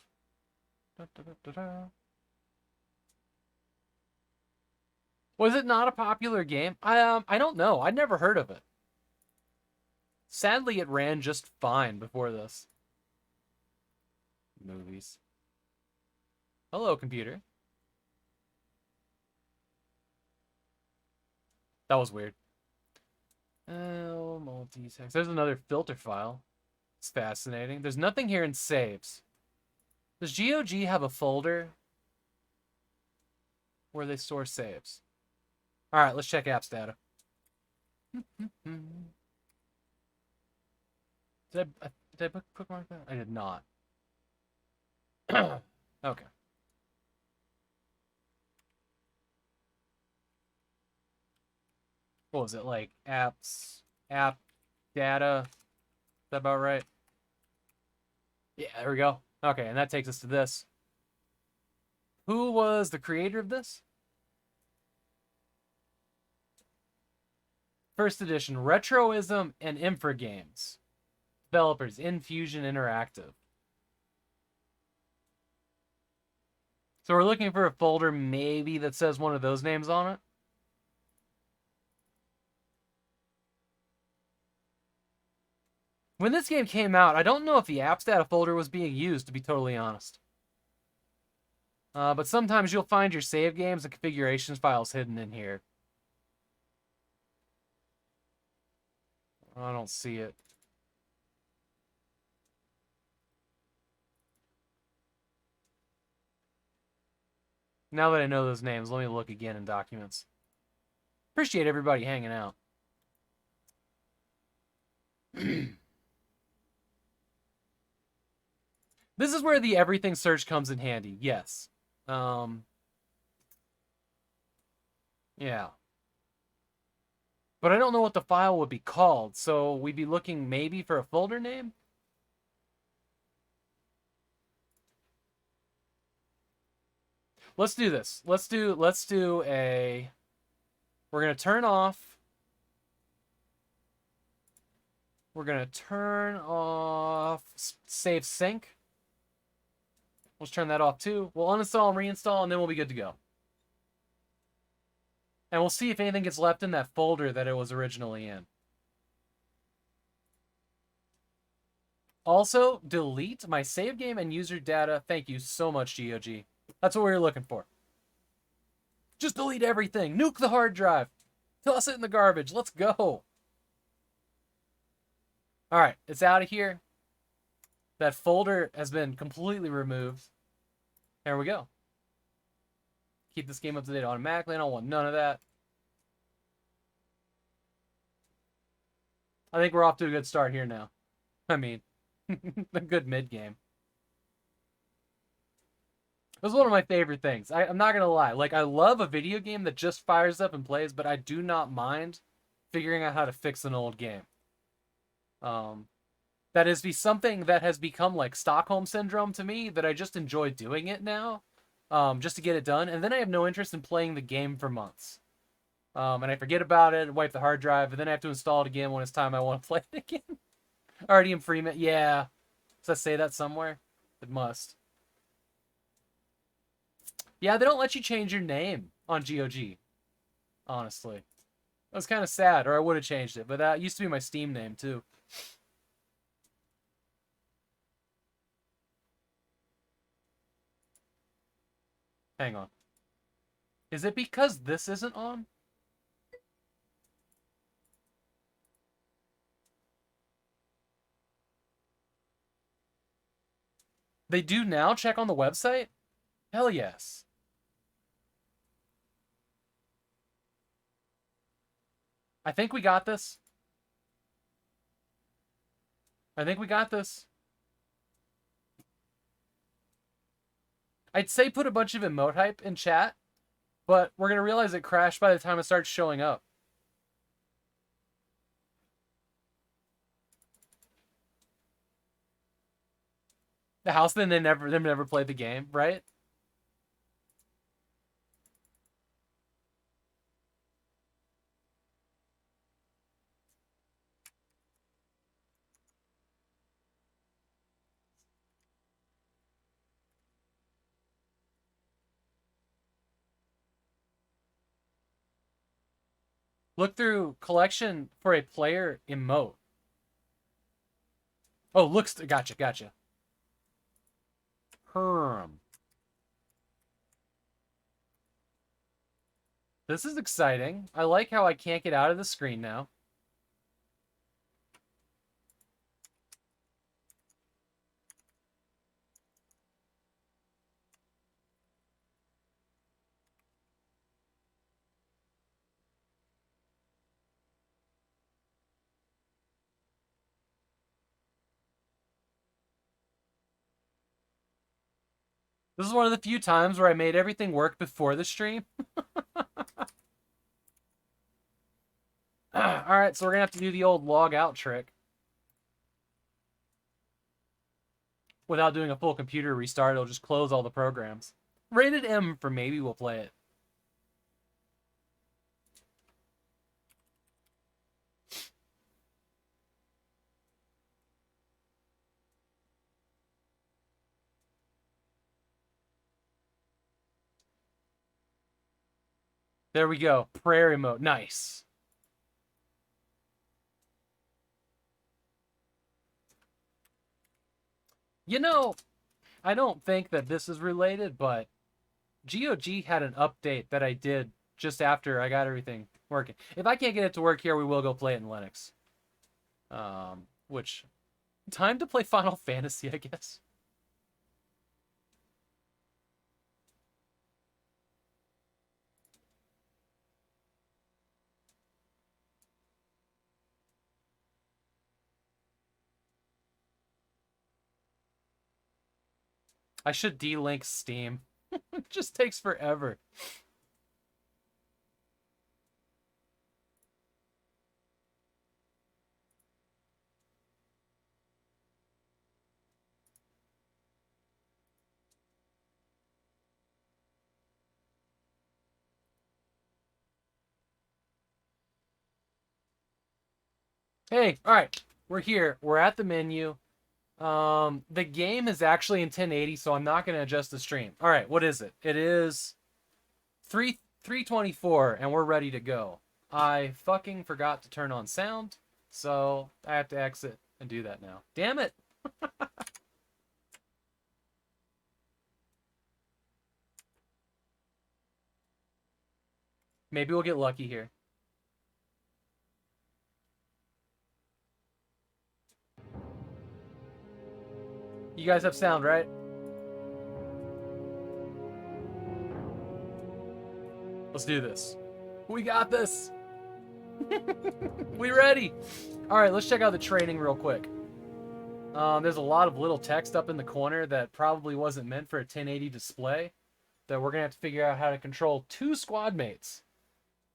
Was it not a popular game? I don't know. I'd never heard of it. Sadly, it ran just fine before this. Movies. Hello, computer. That was weird. Oh, multi-text. There's another filter file. It's fascinating. There's nothing here in saves. Does GOG have a folder where they store saves? All right, let's check apps data. Did I bookmark that? I did not. Okay. What was it, like apps, app data? Is that about right? Yeah, there we go. Okay, and that takes us to this. Who was the creator of this? First edition, Retroism and Infragames. Developers, Infusion Interactive. So we're looking for a folder maybe that says one of those names on it. When this game came out, I don't know if the apps data folder was being used, to be totally honest. But sometimes you'll find your save games and configurations files hidden in here. I don't see it. Now that I know those names, let me look again in documents. Appreciate everybody hanging out. This is where the everything search comes in handy. Yes. Yeah. But I don't know what the file would be called, so we'd be looking maybe for a folder name? Let's do this. Let's do a... We're going to turn off... We're going to turn off save sync. Let's turn that off too. We'll uninstall and reinstall, and then we'll be good to go. And we'll see if anything gets left in that folder that it was originally in. Also, delete my save game and user data. Thank you so much, GOG. That's what we were looking for. Just delete everything. Nuke the hard drive. Toss it in the garbage. Let's go. All right, it's out of here. That folder has been completely removed. There we go. Keep this game up to date automatically. I don't want none of that. I think we're off to a good start here now. I mean, a good mid-game. It was one of my favorite things. I'm not going to lie. Like, I love a video game that just fires up and plays, but I do not mind figuring out how to fix an old game. That is something that has become like Stockholm Syndrome to me, that I just enjoy doing it now, just to get it done. And then I have no interest in playing the game for months. And I forget about it, wipe the hard drive, and then I have to install it again when it's time I want to play it again. Artyom Freeman, yeah. Does that say that somewhere? It must. Yeah, they don't let you change your name on GOG, honestly. That was kind of sad, or I would have changed it, but that used to be my Steam name, too. Hang on. Is it because this isn't on? They do now check on the website? Hell yes. I think we got this. I think we got this. I'd say put a bunch of emote hype in chat, but we're going to realize it crashed by the time it starts showing up. The house, then they never played the game, right? Look through collection for a player emote. Oh, looks, gotcha. This is exciting. I like how I can't get out of the screen now. This is one of the few times where I made everything work before the stream. Alright, so we're going to have to do the old log out trick. Without doing a full computer restart, it'll just close all the programs. Rated M for maybe we'll play it. There we go. Prayer emote. Nice. You know, I don't think that this is related, but GOG had an update that I did just after I got everything working. If I can't get it to work here, we will go play it in Linux. Which, time to play Final Fantasy, I guess. I should delink Steam. It just takes forever. Hey, all right, we're here. We're at the menu. The game is actually in 1080, so I'm not going to adjust the stream. All right, what is it? It is 324, and we're ready to go. I fucking forgot to turn on sound, so I have to exit and do that now. Damn it! Maybe we'll get lucky here. You guys have sound, right? Let's do this. We got this. We ready. All right, let's check out the training real quick. There's a lot of little text up in the corner that probably wasn't meant for a 1080 display that we're going to have to figure out how to control 2 squad mates.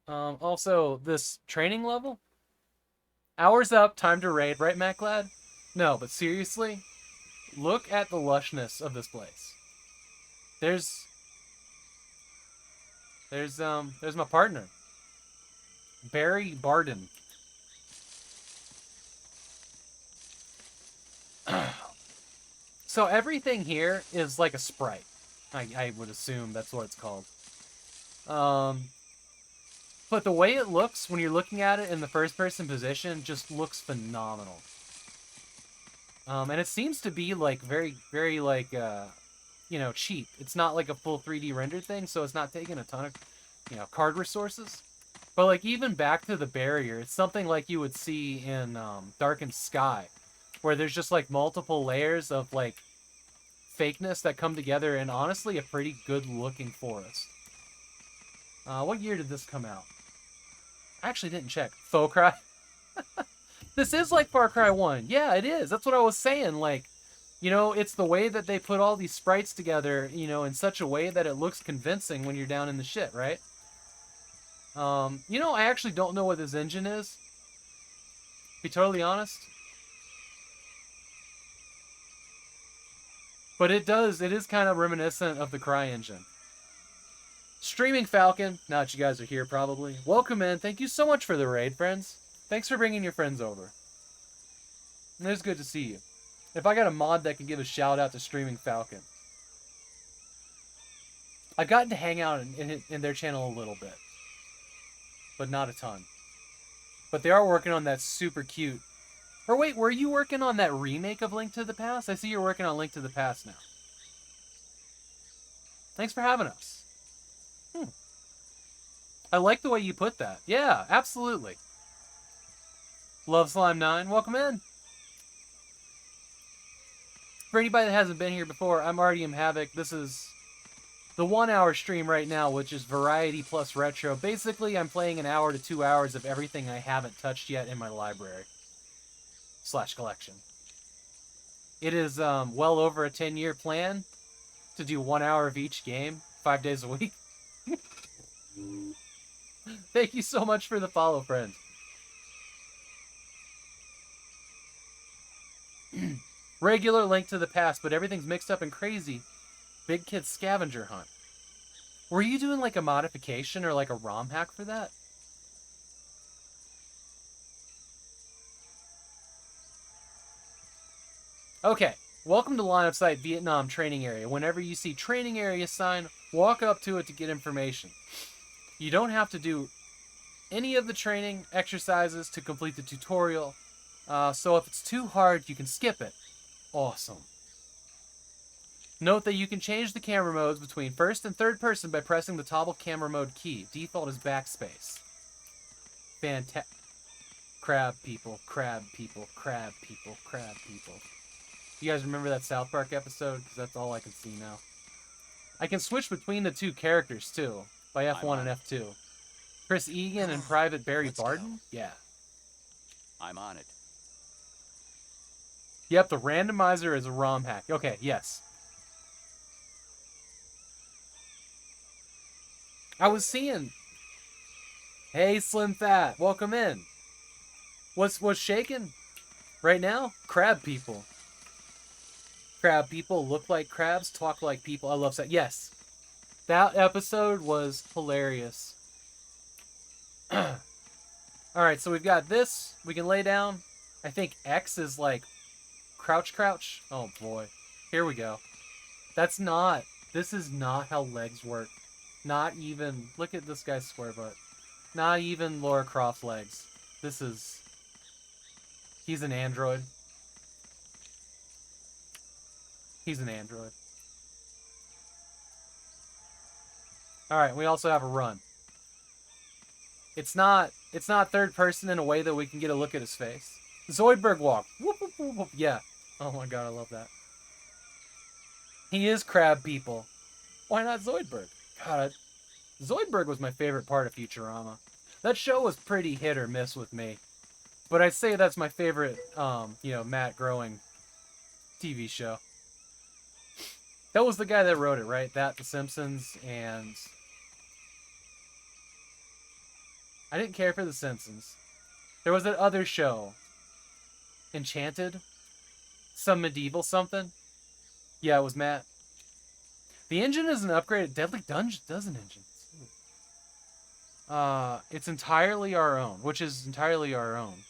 Also, this training level. Hours up, time to raid, right, MacLad? No, but seriously, look at the lushness of this place. There's my partner, Barry Barden. So everything here is like a sprite. I would assume that's what it's called. But the way it looks when you're looking at it in the first-person position just looks phenomenal. And it seems to be like very, very like, you know, cheap. It's not like a full 3D rendered thing, so it's not taking a ton of, you know, card resources. But like even back to the barrier, it's something like you would see in Darkened Sky, where there's just like multiple layers of like fakeness that come together in honestly a pretty good looking forest. What year did this come out? I actually didn't check. Faux Cry. This is like Far Cry 1. Yeah, it is. That's what I was saying. Like, you know, it's the way that they put all these sprites together, you know, in such a way that it looks convincing when you're down in the shit, right? You know, I actually don't know what this engine is. To be totally honest. But it is kind of reminiscent of the Cry engine. Streaming Falcon, now that you guys are here probably. Welcome in. Thank you so much for the raid, friends. Thanks for bringing your friends over. And it's good to see you. If I got a mod that can give a shout out to Streaming Falcon. I've gotten to hang out in their channel a little bit. But not a ton. But they are working on that super cute. Or wait, were you working on that remake of Link to the Past? I see you're working on Link to the Past now. Thanks for having us. I like the way you put that. Yeah, absolutely. Love Slime 9, welcome in. For anybody that hasn't been here before, I'm Artyom Havok. This is the 1 hour stream right now, which is variety plus retro. Basically, I'm playing an hour to 2 hours of everything I haven't touched yet in my library / collection. It is well over a 10-year plan to do 1 hour of each game, 5 days a week. Thank you so much for the follow, friend. Regular Link to the Past, but everything's mixed up and crazy. Big Kid Scavenger Hunt. Were you doing like a modification or like a ROM hack for that? Okay, welcome to Line of Sight Vietnam Training Area. Whenever you see training area sign, walk up to it to get information. You don't have to do any of the training exercises to complete the tutorial. So if it's too hard, you can skip it. Awesome. Note that you can change the camera modes between first and third person by pressing the toggle camera mode key. Default is backspace. Fantastic. Crab people, crab people, crab people, crab people. You guys remember that South Park episode? Because that's all I can see now. I can switch between the two characters, too, by F1 and F2. Chris Egan and Private Barry Barden? Yeah. I'm on it. Yep, the randomizer is a ROM hack. Okay, yes. I was seeing. Hey, Slim Fat, welcome in. What's shaking right now? Crab people. Crab people look like crabs, talk like people. I love that. Yes, that episode was hilarious. All right, so we've got this. We can lay down. I think X is like crouch, crouch. Oh boy, here we go. That's not. This is not how legs work. Not even. Look at this guy's square butt. Not even Laura Croft legs. This is... He's an android. He's an android. Alright, we also have a run. It's not third person in a way that we can get a look at his face. Zoidberg walk. Whoop, whoop, whoop, whoop. Yeah. Oh my god, I love that. He is crab people. Why not Zoidberg? God, Zoidberg was my favorite part of Futurama. That show was pretty hit or miss with me. But I'd say that's my favorite, Matt Groening TV show. That was the guy that wrote it, right? That, The Simpsons, and... I didn't care for The Simpsons. There was that other show. Enchanted? Some medieval something? Yeah, it was Matt. The engine is an upgraded Deadly Dozen engine. It's entirely our own, which is entirely our own.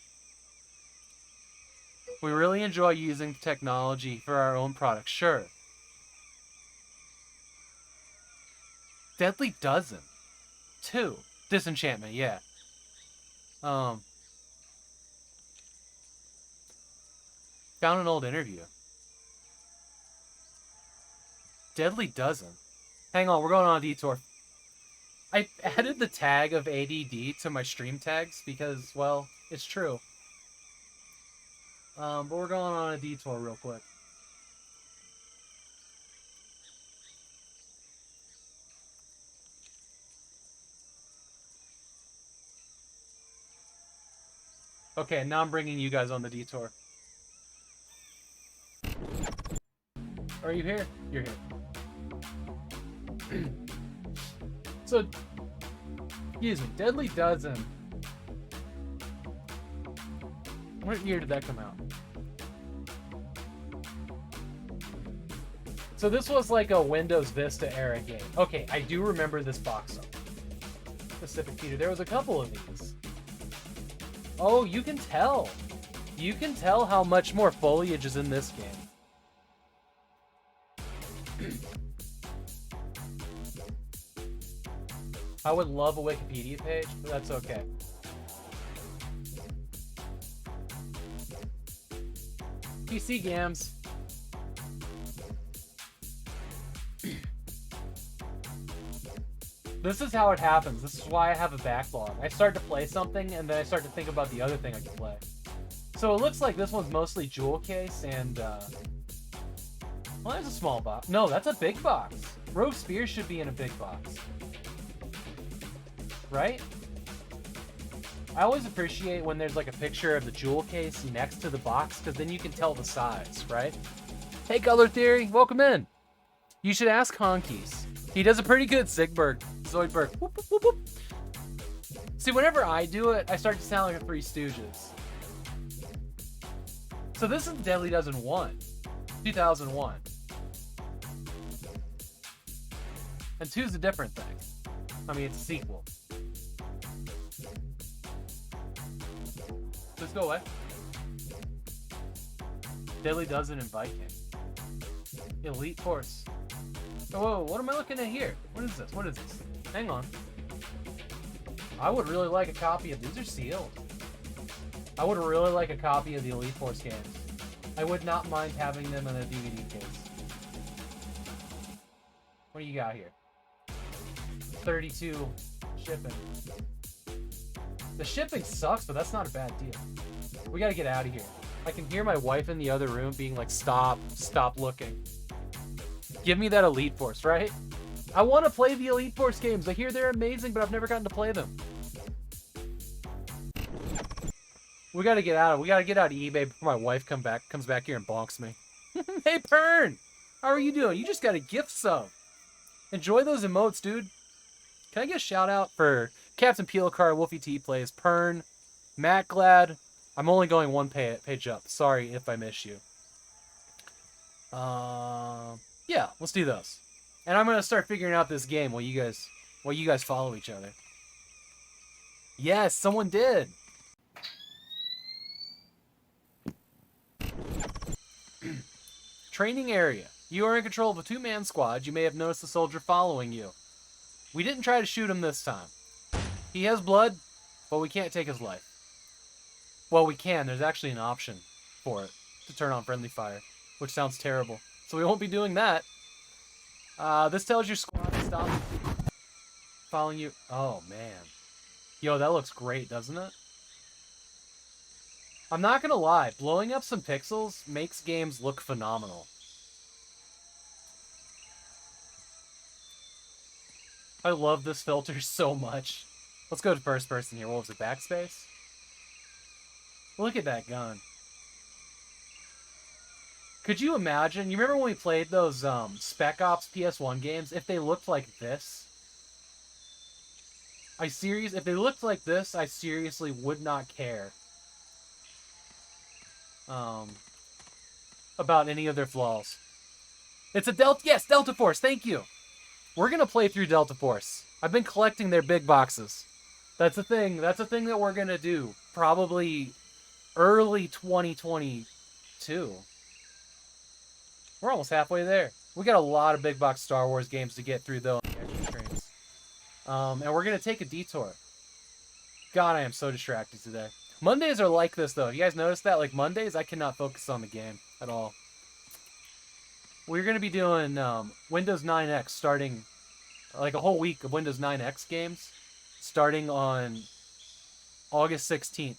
We really enjoy using technology for our own products, sure. Deadly Dozen. 2. Disenchantment, yeah. Found an old interview. Deadly Dozen. Hang on, we're going on a detour. I added the tag of ADD to my stream tags because, well, it's true. But we're going on a detour real quick. Okay, now I'm bringing you guys on the detour. Are you here? You're here. So, excuse me, Deadly Dozen. What year did that come out? So this was like a Windows Vista era game. Okay, I do remember this box art. Pacific Theater. There was a couple of these. Oh, you can tell. You can tell how much more foliage is in this game. I would love a Wikipedia page, but that's okay. PC Gams. This is how it happens. This is why I have a backlog. I start to play something, and then I start to think about the other thing I can play. So it looks like this one's mostly jewel case, and, well, there's a small box. No, that's a big box. Rogue Spear should be in a big box. Right? I always appreciate when there's, like, a picture of the jewel case next to the box, because then you can tell the size, right? Hey, Color Theory, welcome in. You should ask Honkies. He does a pretty good Zoidberg. Whoop, whoop, whoop, whoop. See, whenever I do it, I start to sound like a Three Stooges. So this is Deadly Dozen 1. 2001. And 2 is a different thing. I mean, it's a sequel. Let's go away. Deadly Dozen and Viking. Elite Force. Oh, whoa, what am I looking at here? What is this? What is this? Hang on. I would really like a copy of... These are sealed. I would really like a copy of the Elite Force games. I would not mind having them in a DVD case. What do you got here? 32 shipping. The shipping sucks, but that's not a bad deal. We gotta get out of here. I can hear my wife in the other room being like, stop looking. Give me that Elite Force, right? I want to play the Elite Force games. I hear they're amazing, but I've never gotten to play them. We gotta get out of eBay before my wife comes back here and bonks me. Hey, Pern! How are you doing? You just got a gift sub. Enjoy those emotes, dude. Can I get a shout out for Captain Peelcar, Wolfie T plays, Pern, Matt Glad. I'm only going one page up. Sorry if I miss you. Yeah, let's do those. And I'm gonna start figuring out this game while you guys follow each other. Yes, someone did. Training area. You are in control of a 2-man squad. You may have noticed a soldier following you. We didn't try to shoot him this time. He has blood, but we can't take his life. Well, we can. There's actually an option for it to turn on friendly fire, which sounds terrible. So we won't be doing that. This tells your squad to stop following you. Oh, man. Yo, that looks great, doesn't it? I'm not gonna lie. Blowing up some pixels makes games look phenomenal. I love this filter so much. Let's go to first person here. What was it? Backspace? Look at that gun. Could you imagine? You remember when we played those Spec Ops PS1 games? If they looked like this? If they looked like this, I seriously would not care. About any of their flaws. It's a Delta... Yes, Delta Force. Thank you. We're going to play through Delta Force. I've been collecting their big boxes. That's a thing. That's a thing that we're going to do. Probably early 2022. We're almost halfway there. We got a lot of big box Star Wars games to get through, though, on the extra trains. And we're going to take a detour. God, I am so distracted today. Mondays are like this, though. You guys notice that? Like, Mondays, I cannot focus on the game at all. We're going to be doing Windows 9X starting, like a whole week of Windows 9X games, starting on August 16th.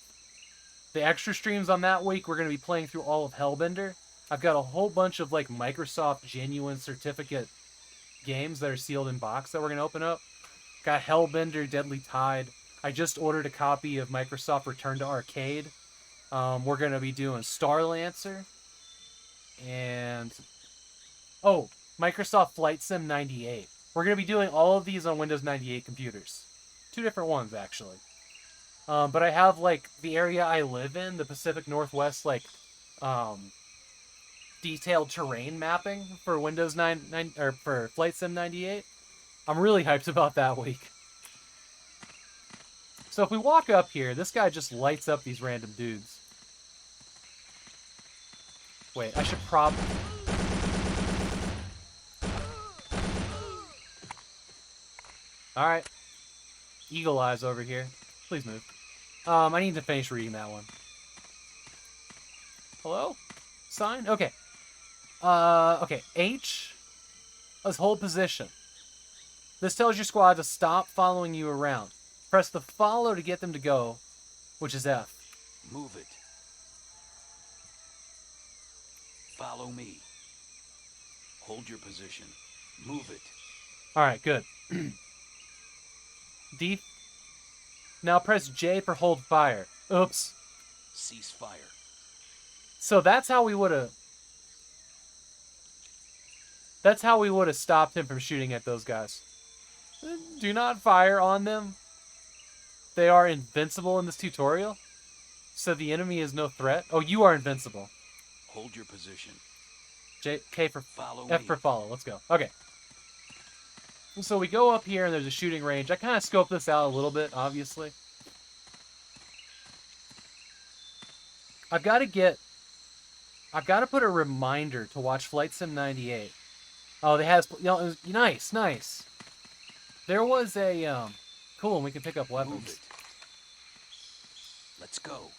The extra streams on that week, we're going to be playing through all of Hellbender. I've got a whole bunch of, like, Microsoft genuine certificate games that are sealed in box that we're going to open up. Got Hellbender, Deadly Tide. I just ordered a copy of Microsoft Return to Arcade. We're going to be doing Starlancer. And... oh, Microsoft Flight Sim 98. We're going to be doing all of these on Windows 98 computers. 2 different ones, actually. But I have, like, the area I live in, the Pacific Northwest, like, detailed terrain mapping for Windows 9 or for Flight Sim 98. I'm really hyped about that week. So if we walk up here, this guy just lights up these random dudes. Wait, I should probably... Alright. Eagle Eyes over here. Please move. I need to finish reading that one. Hello? Sign? Okay. Okay. H. Let's hold position. This tells your squad to stop following you around. Press the follow to get them to go, which is F. Move it. Follow me. Hold your position. Move it. Alright, good. D. Now press J for hold fire. Oops. Cease fire. So that's how we would have... that's how we would have stopped him from shooting at those guys. Do not fire on them. They are invincible in this tutorial. So the enemy is no threat. Oh, you are invincible. Hold your position. J, K for follow. F me. for follow. Let's go. Okay. So we go up here and there's a shooting range. I kind of scoped this out a little bit, obviously. I've got to put a reminder to watch Flight Sim 98. Oh, they has, you know, nice, nice. There was a, cool, and we can pick up weapons. Move it. Let's go.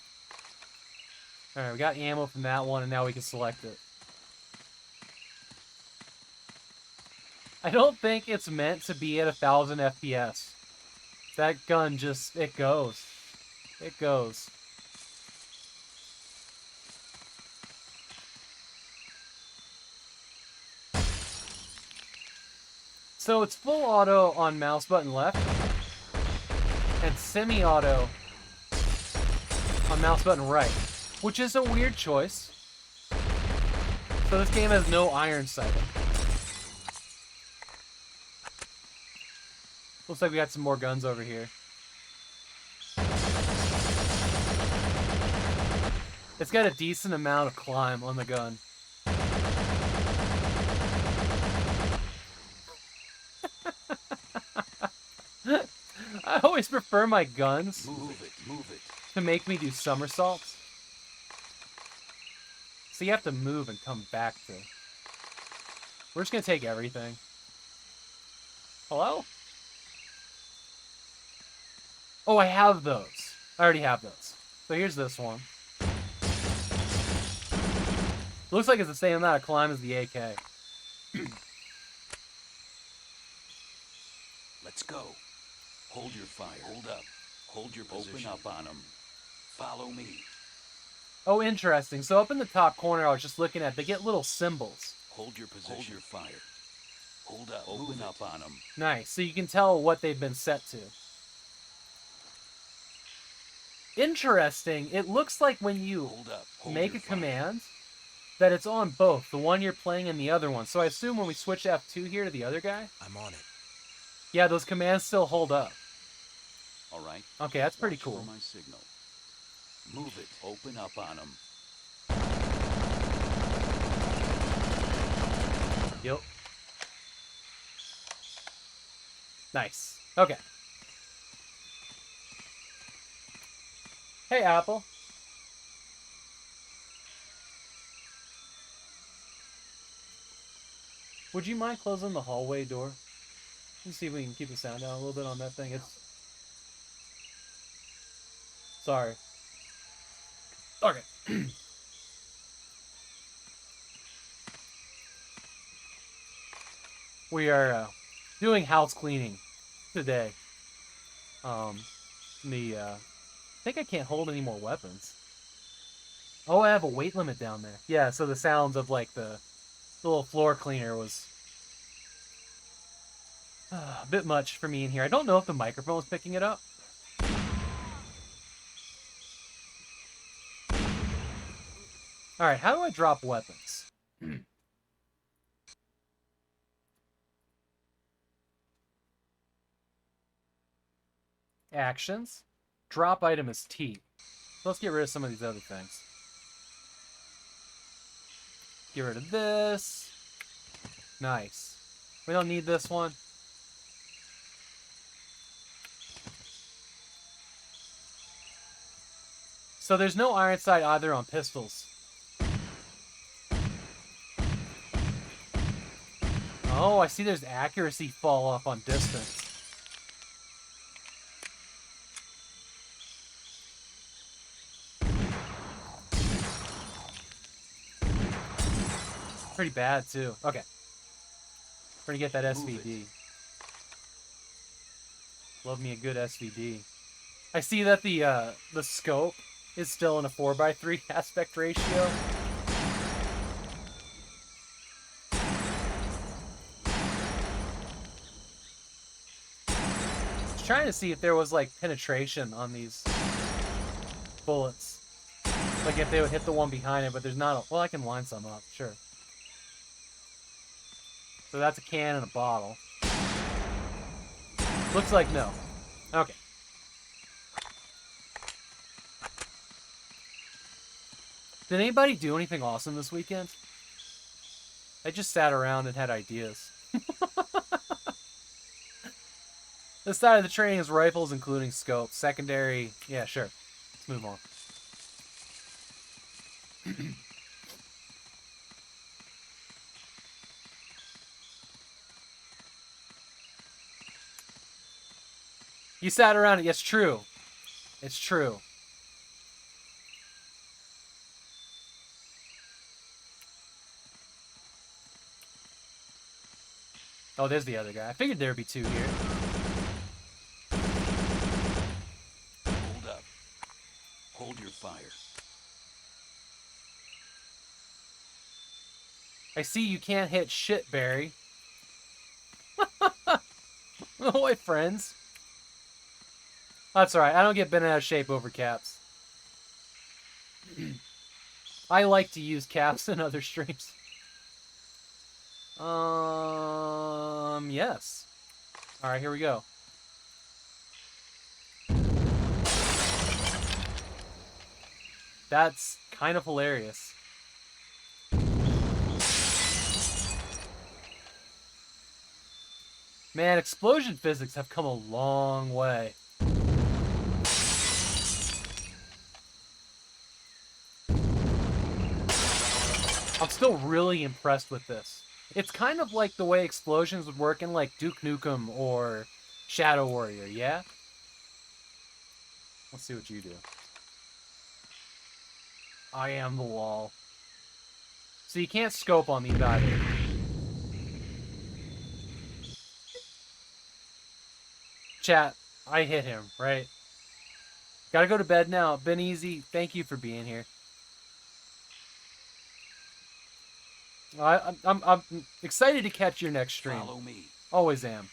Alright, we got ammo from that one, and now we can select it. I don't think it's meant to be at 1,000 FPS. That gun just, it goes. It goes. So it's full auto on mouse button left, and semi-auto on mouse button right, which is a weird choice. So this game has no iron sighting. Looks like we got some more guns over here. It's got a decent amount of climb on the gun. I always prefer my guns Move it. to make me do somersaults. So you have to move and come back to... We're just gonna take everything. Hello? Oh, I have those. I already have those. So here's this one. Looks like it's the same amount of climb as the AK. Let's go. Hold your fire. Hold up. Hold your position. Open up on them. Follow me. Oh, interesting. So up in the top corner, I was just looking at, they get little symbols. Hold your position. Hold your fire. Hold up. Open up on them. Nice. So you can tell what they've been set to. Interesting. It looks like when you make a command, that it's on both. The one you're playing and the other one. So I assume when we switch F2 here to the other guy... I'm on it. Yeah, those commands still hold up. All right. Okay, that's pretty Watch cool. for my signal. Move it. Open up on them. Yep. Nice. Okay. Hey, Apple. Would you mind closing the hallway door? Let's see if we can keep the sound down a little bit on that thing. It's... Sorry. Okay. We are doing house cleaning today. I think I can't hold any more weapons. Oh, I have a weight limit down there. Yeah, so the sounds of like the little floor cleaner was a bit much for me in here. I don't know if the microphone was picking it up. Alright, how do I drop weapons? Actions. Drop item is T. So let's get rid of some of these other things. Get rid of this. Nice. We don't need this one. So there's no iron sight either on pistols. Oh, I see there's accuracy fall off on distance. Pretty bad too. Okay. We're gonna get that SVD. Love me a good SVD. I see that the scope is still in a 4:3 aspect ratio. I was trying to see if there was like penetration on these bullets. Like if they would hit the one behind it, but there's not a... Well, I can line some up, sure. So that's a can and a bottle. Looks like no. Okay. Did anybody do anything awesome this weekend? I just sat around and had ideas. This side of the training is rifles, including scopes. Secondary... Yeah, sure. Let's move on. You sat around it. It's true. It's true. Oh, there's the other guy. I figured there'd be two here. Hold up. Hold your fire. I see you can't hit shit, Barry. Ahoy, friends. That's alright. I don't get bent out of shape over caps. I like to use caps in other streams. Yes. Alright, here we go. That's kind of hilarious. Man, explosion physics have come a long way. I'm still really impressed with this. It's kind of like the way explosions would work in like Duke Nukem or Shadow Warrior, yeah? Let's see what you do. I am the wall. So you can't scope on these either. Chat, I hit him, right? Gotta go to bed now. Been easy. Thank you for being here. I'm excited to catch your next stream. Follow me. Always am.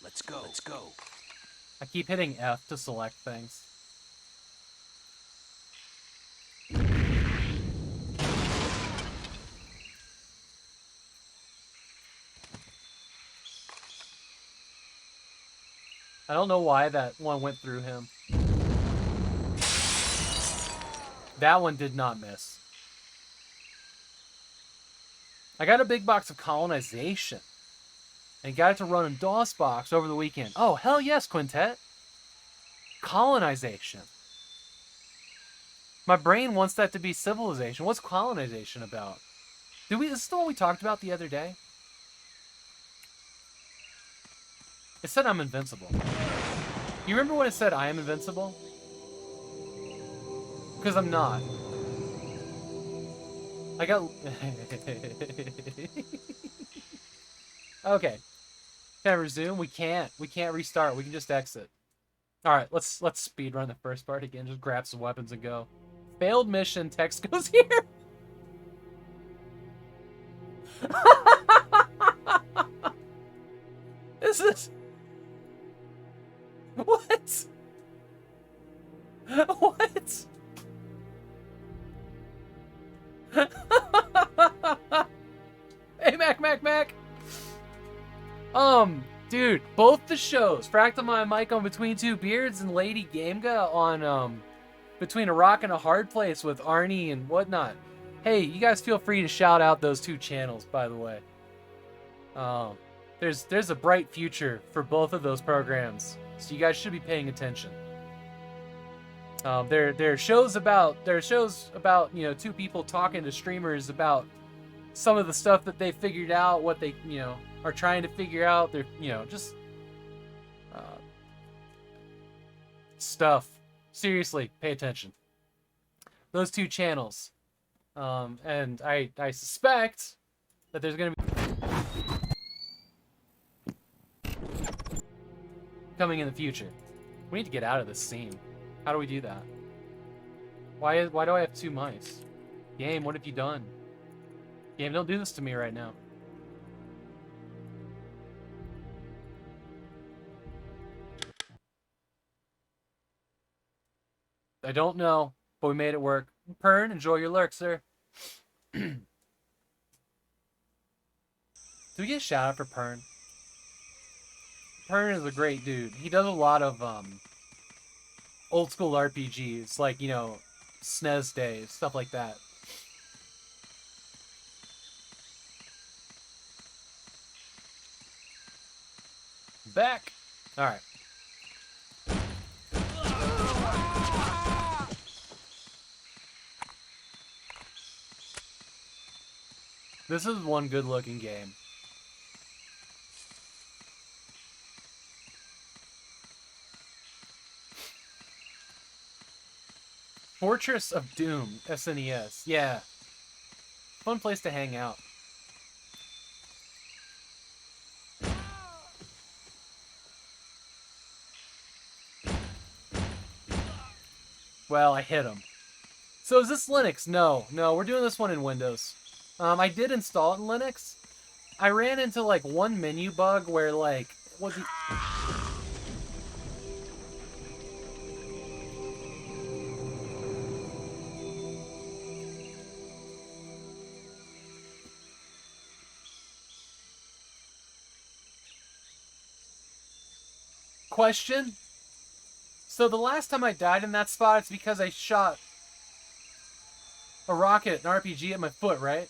Let's go. Let's go. I keep hitting F to select things. I don't know why that one went through him. That one did not miss. I got a big box of colonization. And got it to run in DOSBox over the weekend. Oh, hell yes, Quintet. Colonization. My brain wants that to be civilization. What's colonization about? This is the one we talked about the other day? It said I'm invincible. You remember when it said I am invincible? Because I'm not. I got... Okay. Can I resume? We can't. We can't restart. We can just exit. Alright, let's speed run the first part again. Just grab some weapons and go. Failed mission. Text goes here. Is this... What? What? Hey, Mac. Dude, both the shows, Fractal Mic on Between Two Beards and Lady Gamega on, Between a Rock and a Hard Place with Arnie and whatnot. Hey, you guys feel free to shout out those two channels, by the way. There's a bright future for both of those programs, so you guys should be paying attention. There are shows about you know, two people talking to streamers about some of the stuff that they figured out, what they, you know, are trying to figure out. They're, you know, just stuff. Seriously, pay attention. Those two channels, and I suspect that there's gonna be coming in the future. We need to get out of this scene. How do we do that? Why do I have two mice? Game, what have you done? Game, don't do this to me right now. I don't know, but we made it work. Pern, enjoy your lurk, sir. Do we get a shout out for Pern? Pern is a great dude. He does a lot of old school RPGs, like, you know, SNES days, stuff like that. Back. All right. This is one good-looking game. Fortress of Doom, SNES. Yeah. Fun place to hang out. Well, I hit him. So is this Linux? No, we're doing this one in Windows. I did install it in Linux. I ran into like one menu bug where like was the question? So the last time I died in that spot, it's because I shot a rocket, an RPG at my foot, right?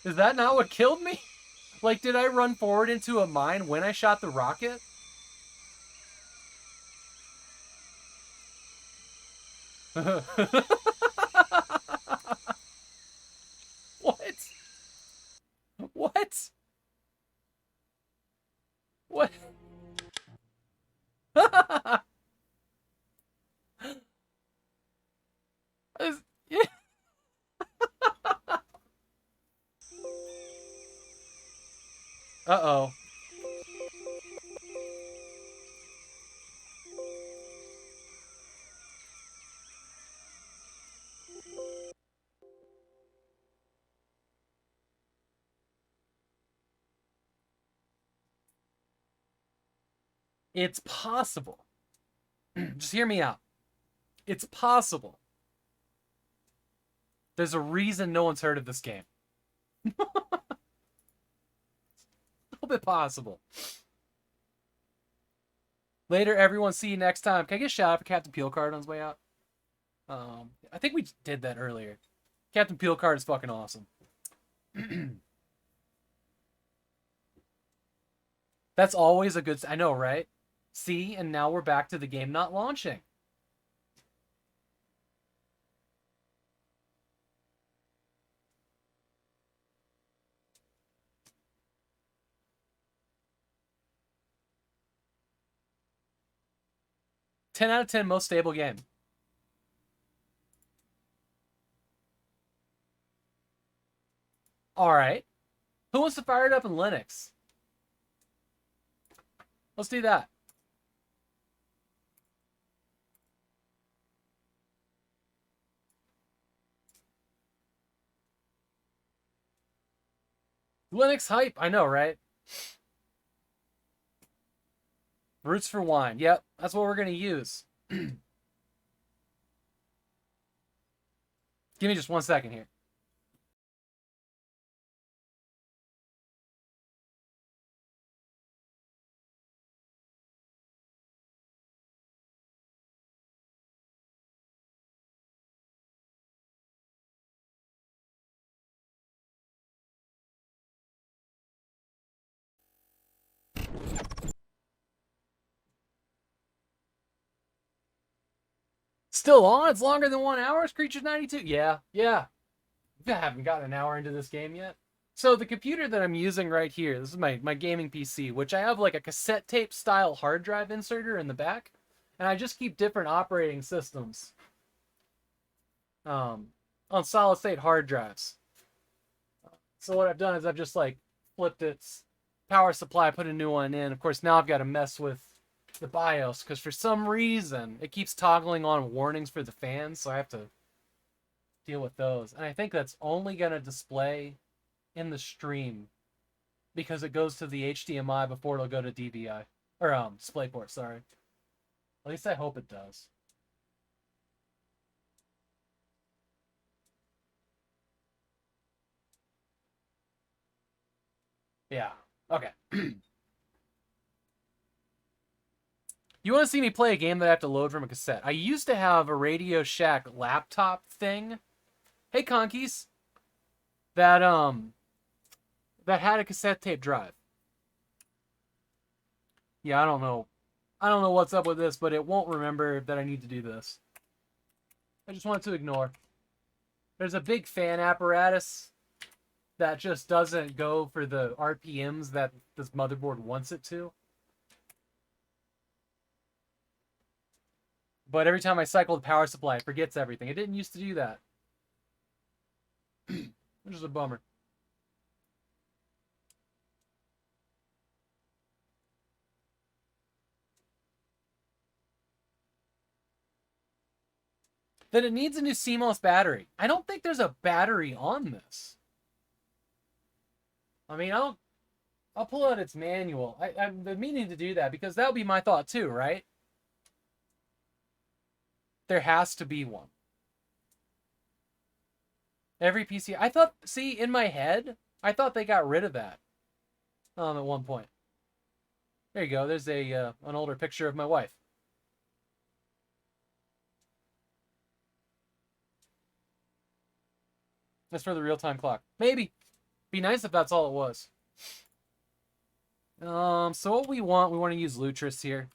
Is that not what killed me? Like, did I run forward into a mine when I shot the rocket? What? What? What? Is- yeah. Uh-oh. It's possible. Just hear me out. It's possible. There's a reason no one's heard of this game. A little bit possible. Later, everyone. See you next time. Can I get a shout out for Captain Peel Card on his way out? I think we did that earlier. Captain Peel Card is fucking awesome. That's always a good... I know, right? See, and now we're back to the game not launching. Ten out of 10 most stable game. Alright. Who wants to fire it up in Linux? Let's do that. Linux hype. I know, right? Roots for wine. Yep, that's what we're going to use. Give me just 1 second here. Still on? It's longer than 1 hour? Creatures 92? Yeah. I haven't gotten an hour into this game yet. So the computer that I'm using right here, this is my gaming PC, which I have like a cassette tape style hard drive inserter in the back. And I just keep different operating systems on solid state hard drives. So what I've done is I've just like flipped its power supply, put a new one in. Of course, now I've got to mess with the BIOS because for some reason it keeps toggling on warnings for the fans, so I have to deal with those. And I think that's only going to display in the stream because it goes to the HDMI before it'll go to DVI or DisplayPort, sorry. At least I hope it does. Yeah. Okay. You want to see me play a game that I have to load from a cassette? I used to have a Radio Shack laptop thing. Hey, Conkeys. That had a cassette tape drive. Yeah, I don't know. I don't know what's up with this, but it won't remember that I need to do this. I just want to ignore. There's a big fan apparatus that just doesn't go for the RPMs that this motherboard wants it to. But every time I cycle the power supply, it forgets everything. It didn't used to do that. Which is a bummer. Then it needs a new CMOS battery. I don't think there's a battery on this. I mean, I'll pull out its manual. I've been meaning to do that because that would be my thought too, right? There has to be one. Every PC. I thought, see, in my head, I thought they got rid of that at one point. There you go. There's a an older picture of my wife. That's for the real-time clock. Maybe. Be nice if that's all it was. So what we want to use Lutris here.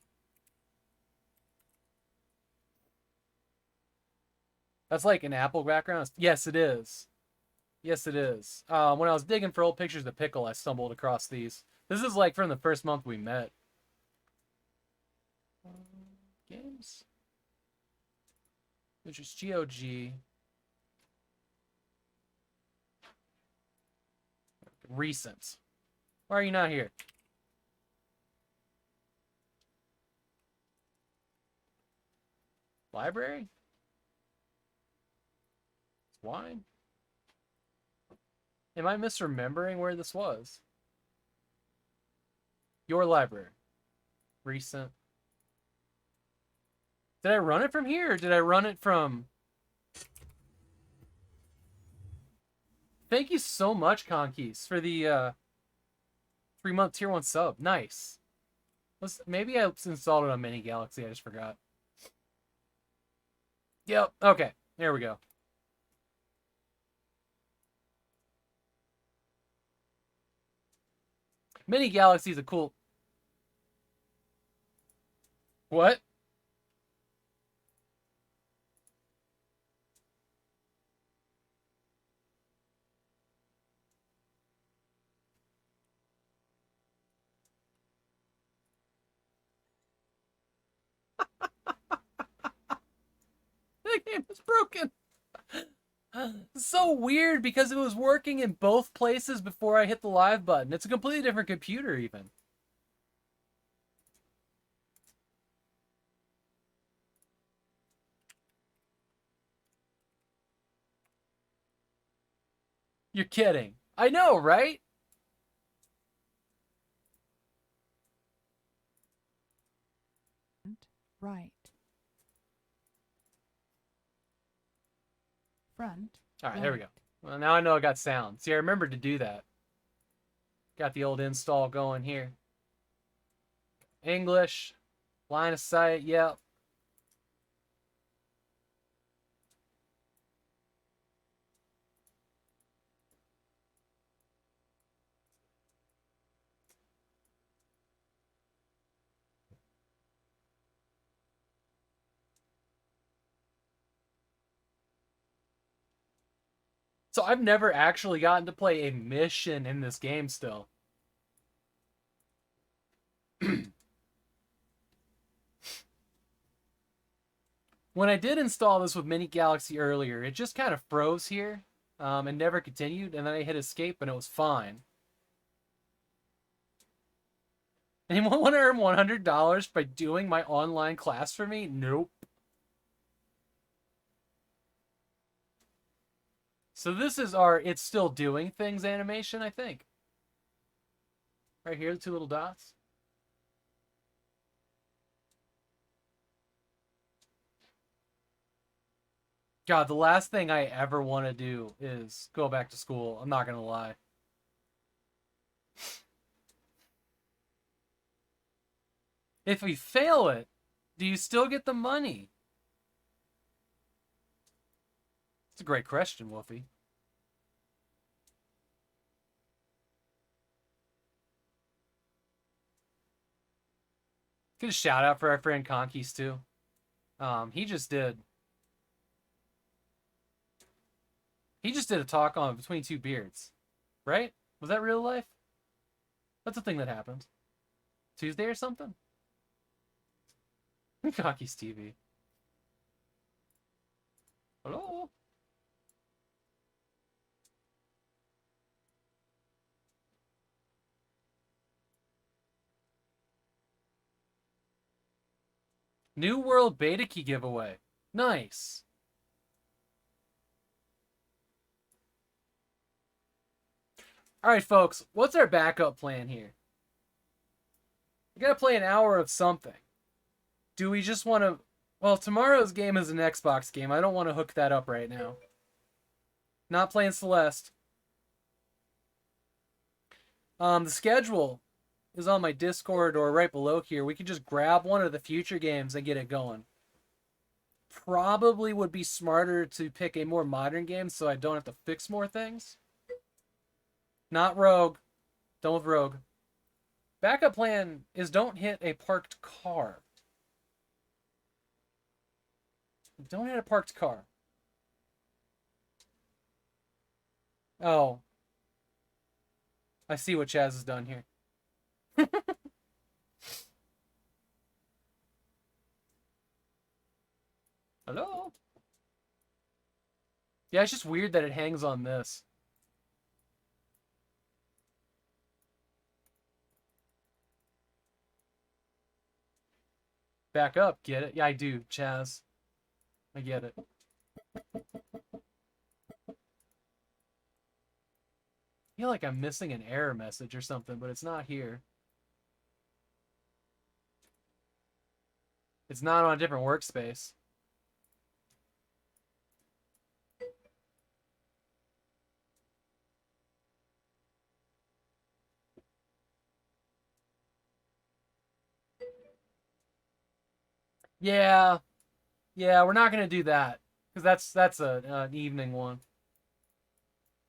That's like an Apple background. Yes, it is. Yes, it is. When I was digging for old pictures of Pickle, I stumbled across these. This is like from the first month we met. Games. Which is GOG. Recent. Why are you not here? Library? Wine? Am I misremembering where this was? Your library. Recent. Did I run it from here or did I run it from... Thank you so much, Conkeys, for the 3-month tier 1 sub. Nice. Maybe I installed it on Mini Galaxy, I just forgot. Yep, okay. There we go. Mini Galaxy is a cool... What? The game is broken. So weird because it was working in both places before I hit the live button. It's a completely different computer even. You're kidding. I know, right? Right. Front. All right, there we go. Well, now I know I got sound. See, I remembered to do that. Got the old install going here. English. Line of sight, yep. So I've never actually gotten to play a mission in this game still. When I did install this with Mini Galaxy earlier, it just kind of froze here and never continued, and then I hit escape and it was fine. Anyone want to earn $100 by doing my online class for me? Nope. So this is our It's Still Doing Things animation, I think. Right here, the 2 little dots. God, the last thing I ever want to do is go back to school. I'm not going to lie. If we fail it, do you still get the money? It's a great question, Wolfie. Get a shout out for our friend Conkeys too. He just did a talk on Between Two Beards, right? Was that real life? That's a thing that happened. Tuesday or something? Conkeys TV. Hello? New World Beta Key giveaway. Nice. All right, folks. What's our backup plan here? We gotta play an hour of something. Do we just want to... Well, tomorrow's game is an Xbox game. I don't want to hook that up right now. Not playing Celeste. The schedule is on my Discord or right below here. We can just grab one of the future games and get it going. Probably would be smarter to pick a more modern game so I don't have to fix more things. Not Rogue. Don't with Rogue. Backup plan is don't hit a parked car. Don't hit a parked car. Oh. I see what Chaz has done here. Hello? Yeah, it's just weird that it hangs on this. Back up, get it? Yeah, I do, Chaz. I get it. I feel like I'm missing an error message or something, but it's not here. It's not on a different workspace. Yeah. Yeah, we're not going to do that. Because that's an evening one.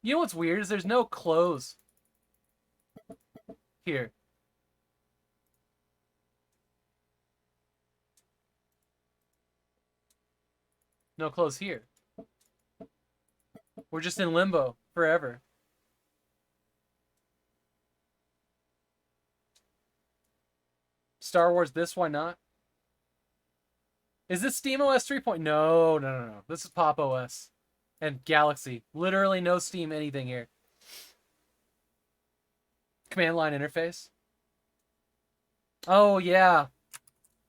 You know what's weird is there's no close here. No close here. We're just in limbo forever. Star Wars this, why not? Is this SteamOS 3.0? No. This is Pop OS. And Galaxy. Literally no Steam anything here. Command line interface. Oh, yeah.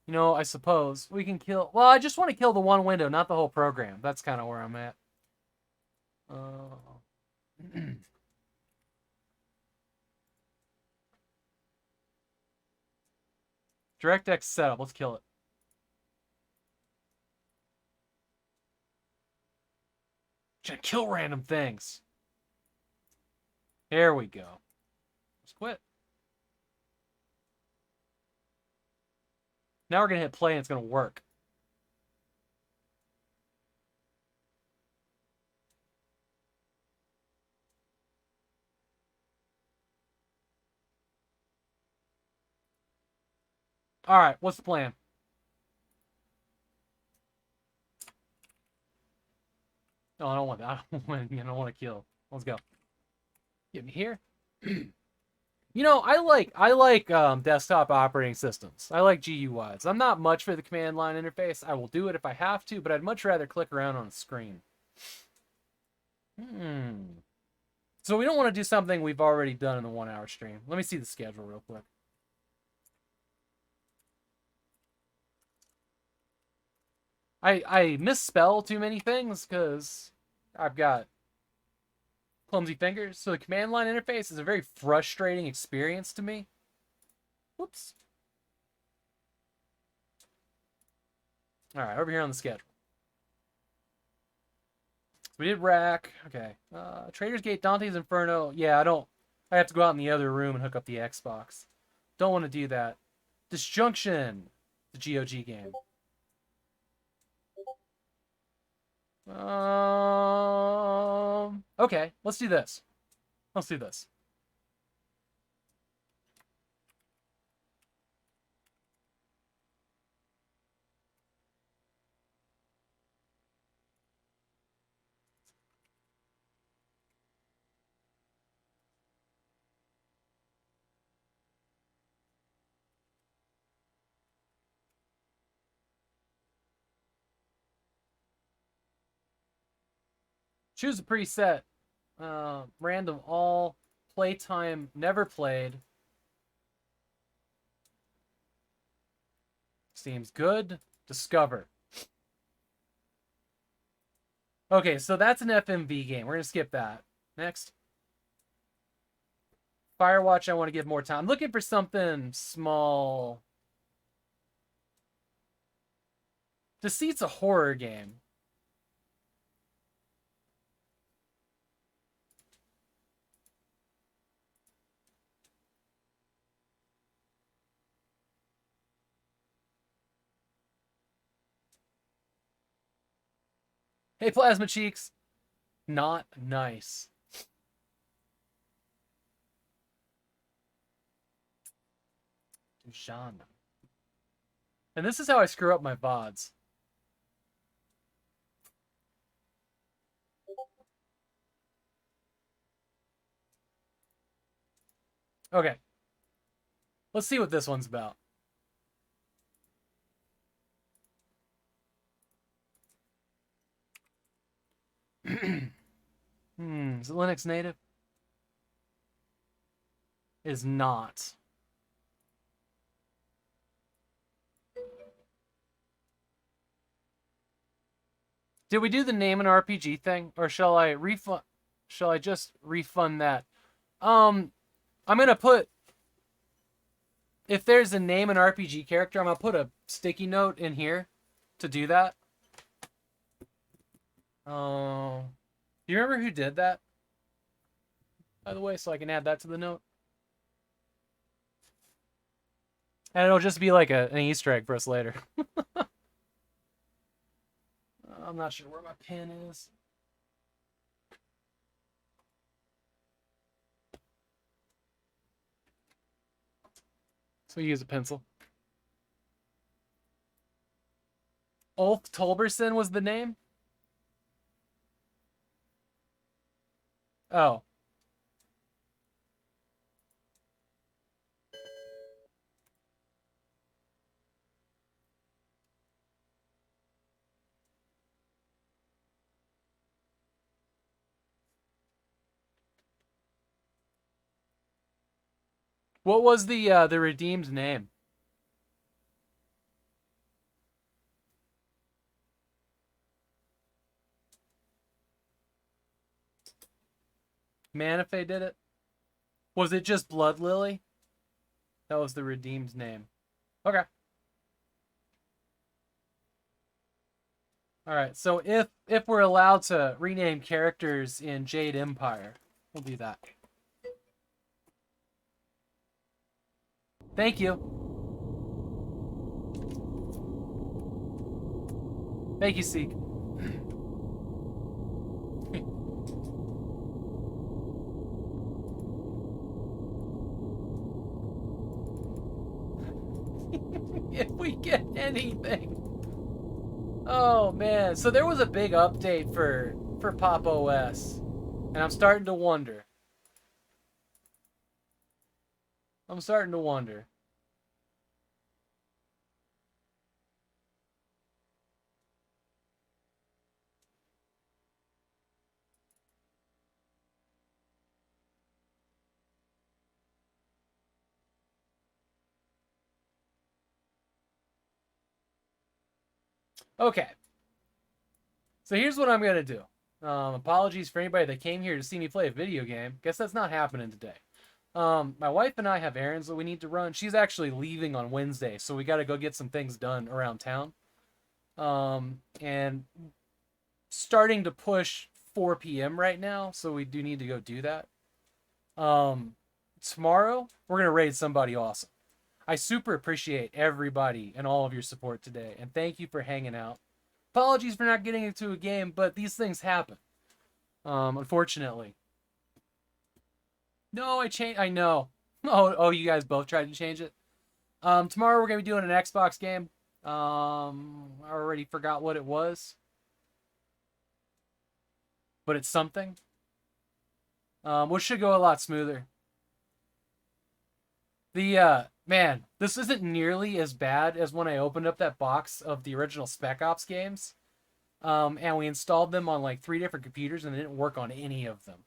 You know, I suppose we can kill... Well, I just want to kill the one window, not the whole program. That's kind of where I'm at. DirectX setup. Let's kill it. Gonna kill random things. There we go. Let's quit. Now we're gonna hit play and it's gonna work. All right, what's the plan? No, I don't want that. I don't want to kill. Let's go. Get me here. You know, I like desktop operating systems. I like GUIs. I'm not much for the command line interface. I will do it if I have to, but I'd much rather click around on a screen. So we don't want to do something we've already done in the 1 hour stream. Let me see the schedule real quick. I misspell too many things because I've got clumsy fingers. So the command line interface is a very frustrating experience to me. Whoops. All right, over here on the schedule. So we did Rack. Okay. Trader's Gate, Dante's Inferno. Yeah, I have to go out in the other room and hook up the Xbox. Don't want to do that. Disjunction, the GOG game. Okay, let's do this. Let's do this. Choose a preset. Random all. Playtime never played. Seems good. Discover. Okay, so that's an FMV game. We're going to skip that. Next. Firewatch, I want to give more time. I'm looking for something small. Deceit's a horror game. Hey, Plasma Cheeks. Not nice. Genre. And this is how I screw up my VODs. Okay. Let's see what this one's about. Is it Linux native? Is not. Did we do the name and RPG thing, or shall I refund? Shall I just refund that? I'm gonna put, if there's a name and RPG character, I'm gonna put a sticky note in here to do that. Oh, do you remember who did that? By the way, so I can add that to the note. And it'll just be like an Easter egg for us later. I'm not sure where my pen is. So we use a pencil. Ulf Tolberson was the name? Oh. What was the redeemed name? Man, if they did it. Was it just Blood Lily? That was the redeemed name. Okay. All right. So if we're allowed to rename characters in Jade Empire, we'll do that. Thank you. Thank you, Seek. If we get anything. Oh man, so there was a big update for Pop OS, and I'm starting to wonder. Okay. So here's what I'm gonna do. Apologies for anybody that came here to see me play a video game. Guess that's not happening today. My wife and I have errands that we need to run. She's actually leaving on Wednesday, so we got to go get some things done around town. And starting to push 4 p.m. right now, so we do need to go do that. Tomorrow we're gonna raid somebody awesome. I super appreciate everybody and all of your support today, and thank you for hanging out. Apologies for not getting into a game, but these things happen. Unfortunately. No, I know. Oh, you guys both tried to change it. Tomorrow we're gonna be doing an Xbox game. I already forgot what it was, but it's something. Which should go a lot smoother. Man, this isn't nearly as bad as when I opened up that box of the original Spec Ops games. And we installed them on like 3 different computers and it didn't work on any of them.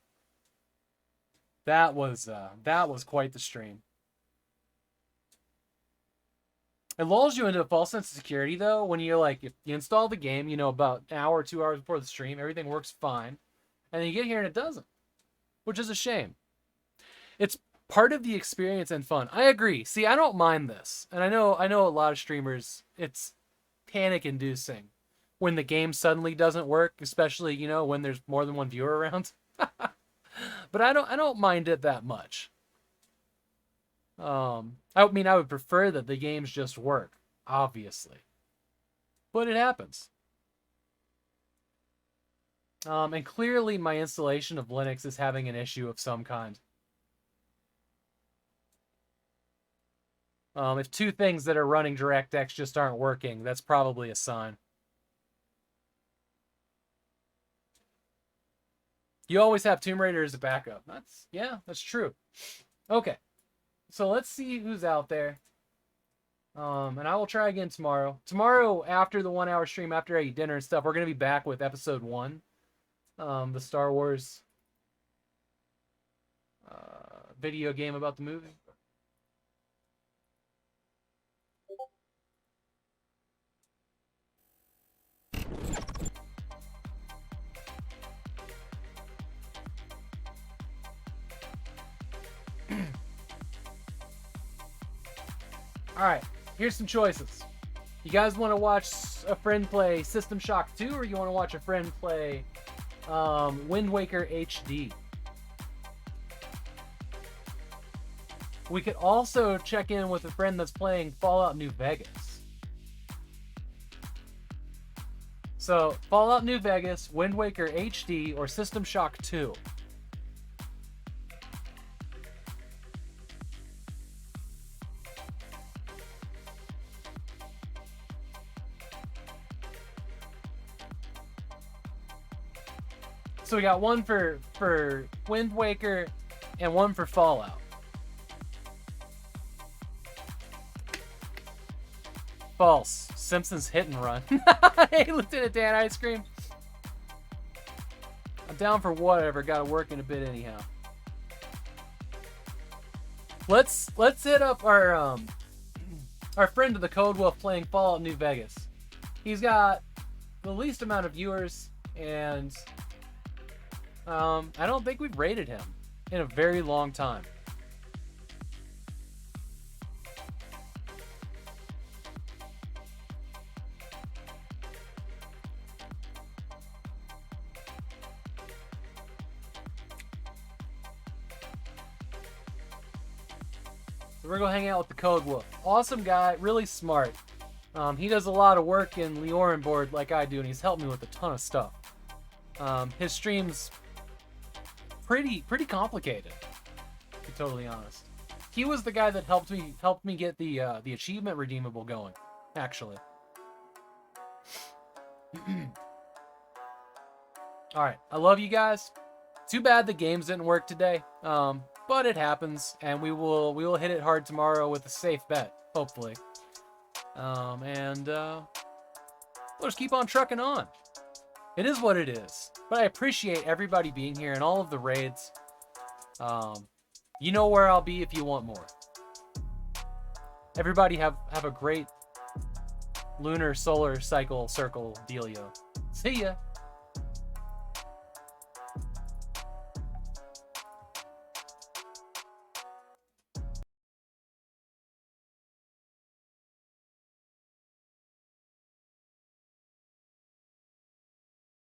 That was quite the stream. It lulls you into a false sense of security though when you're like, if you install the game, about an hour or 2 hours before the stream, everything works fine, and then you get here and it doesn't, which is a shame. It's part of the experience and fun. I agree. See, I don't mind this, and I know a lot of streamers. It's panic-inducing when the game suddenly doesn't work, especially when there's more than one viewer around. But I don't mind it that much. I mean, I would prefer that the games just work, obviously, but it happens. And clearly my installation of Linux is having an issue of some kind. If two things that are running DirectX just aren't working, that's probably a sign. You always have Tomb Raider as a backup. That's true. Okay. So let's see who's out there. And I will try again tomorrow. Tomorrow, after the 1 hour stream, after I eat dinner and stuff, we're going to be back with episode 1. The Star Wars video game about the movie. Alright, here's some choices. You guys want to watch a friend play System Shock 2, or you want to watch a friend play Wind Waker HD? We could also check in with a friend that's playing Fallout New Vegas. So, Fallout New Vegas, Wind Waker HD, or System Shock 2. So we got one for Wind Waker and one for Fallout. False. Simpsons Hit and Run. Hey, Lieutenant Dan Ice Cream. I'm down for whatever. Got to work in a bit anyhow. Let's hit up our friend of the Code Wolf playing Fallout New Vegas. He's got the least amount of viewers, and I don't think we've rated him in a very long time. So we're gonna hang out with the Code Wolf. Awesome guy, really smart. He does a lot of work in Leorin board like I do, and he's helped me with a ton of stuff. His streams pretty complicated, to be totally honest. He was the guy that helped me get the achievement redeemable going, actually. All right, I love you guys. Too bad the games didn't work today, but it happens, and we will hit it hard tomorrow with a safe bet, hopefully. We'll just keep on trucking on. It is what it is. But I appreciate everybody being here and all of the raids. You know where I'll be if you want more. Everybody have a great lunar solar cycle circle dealio. See ya.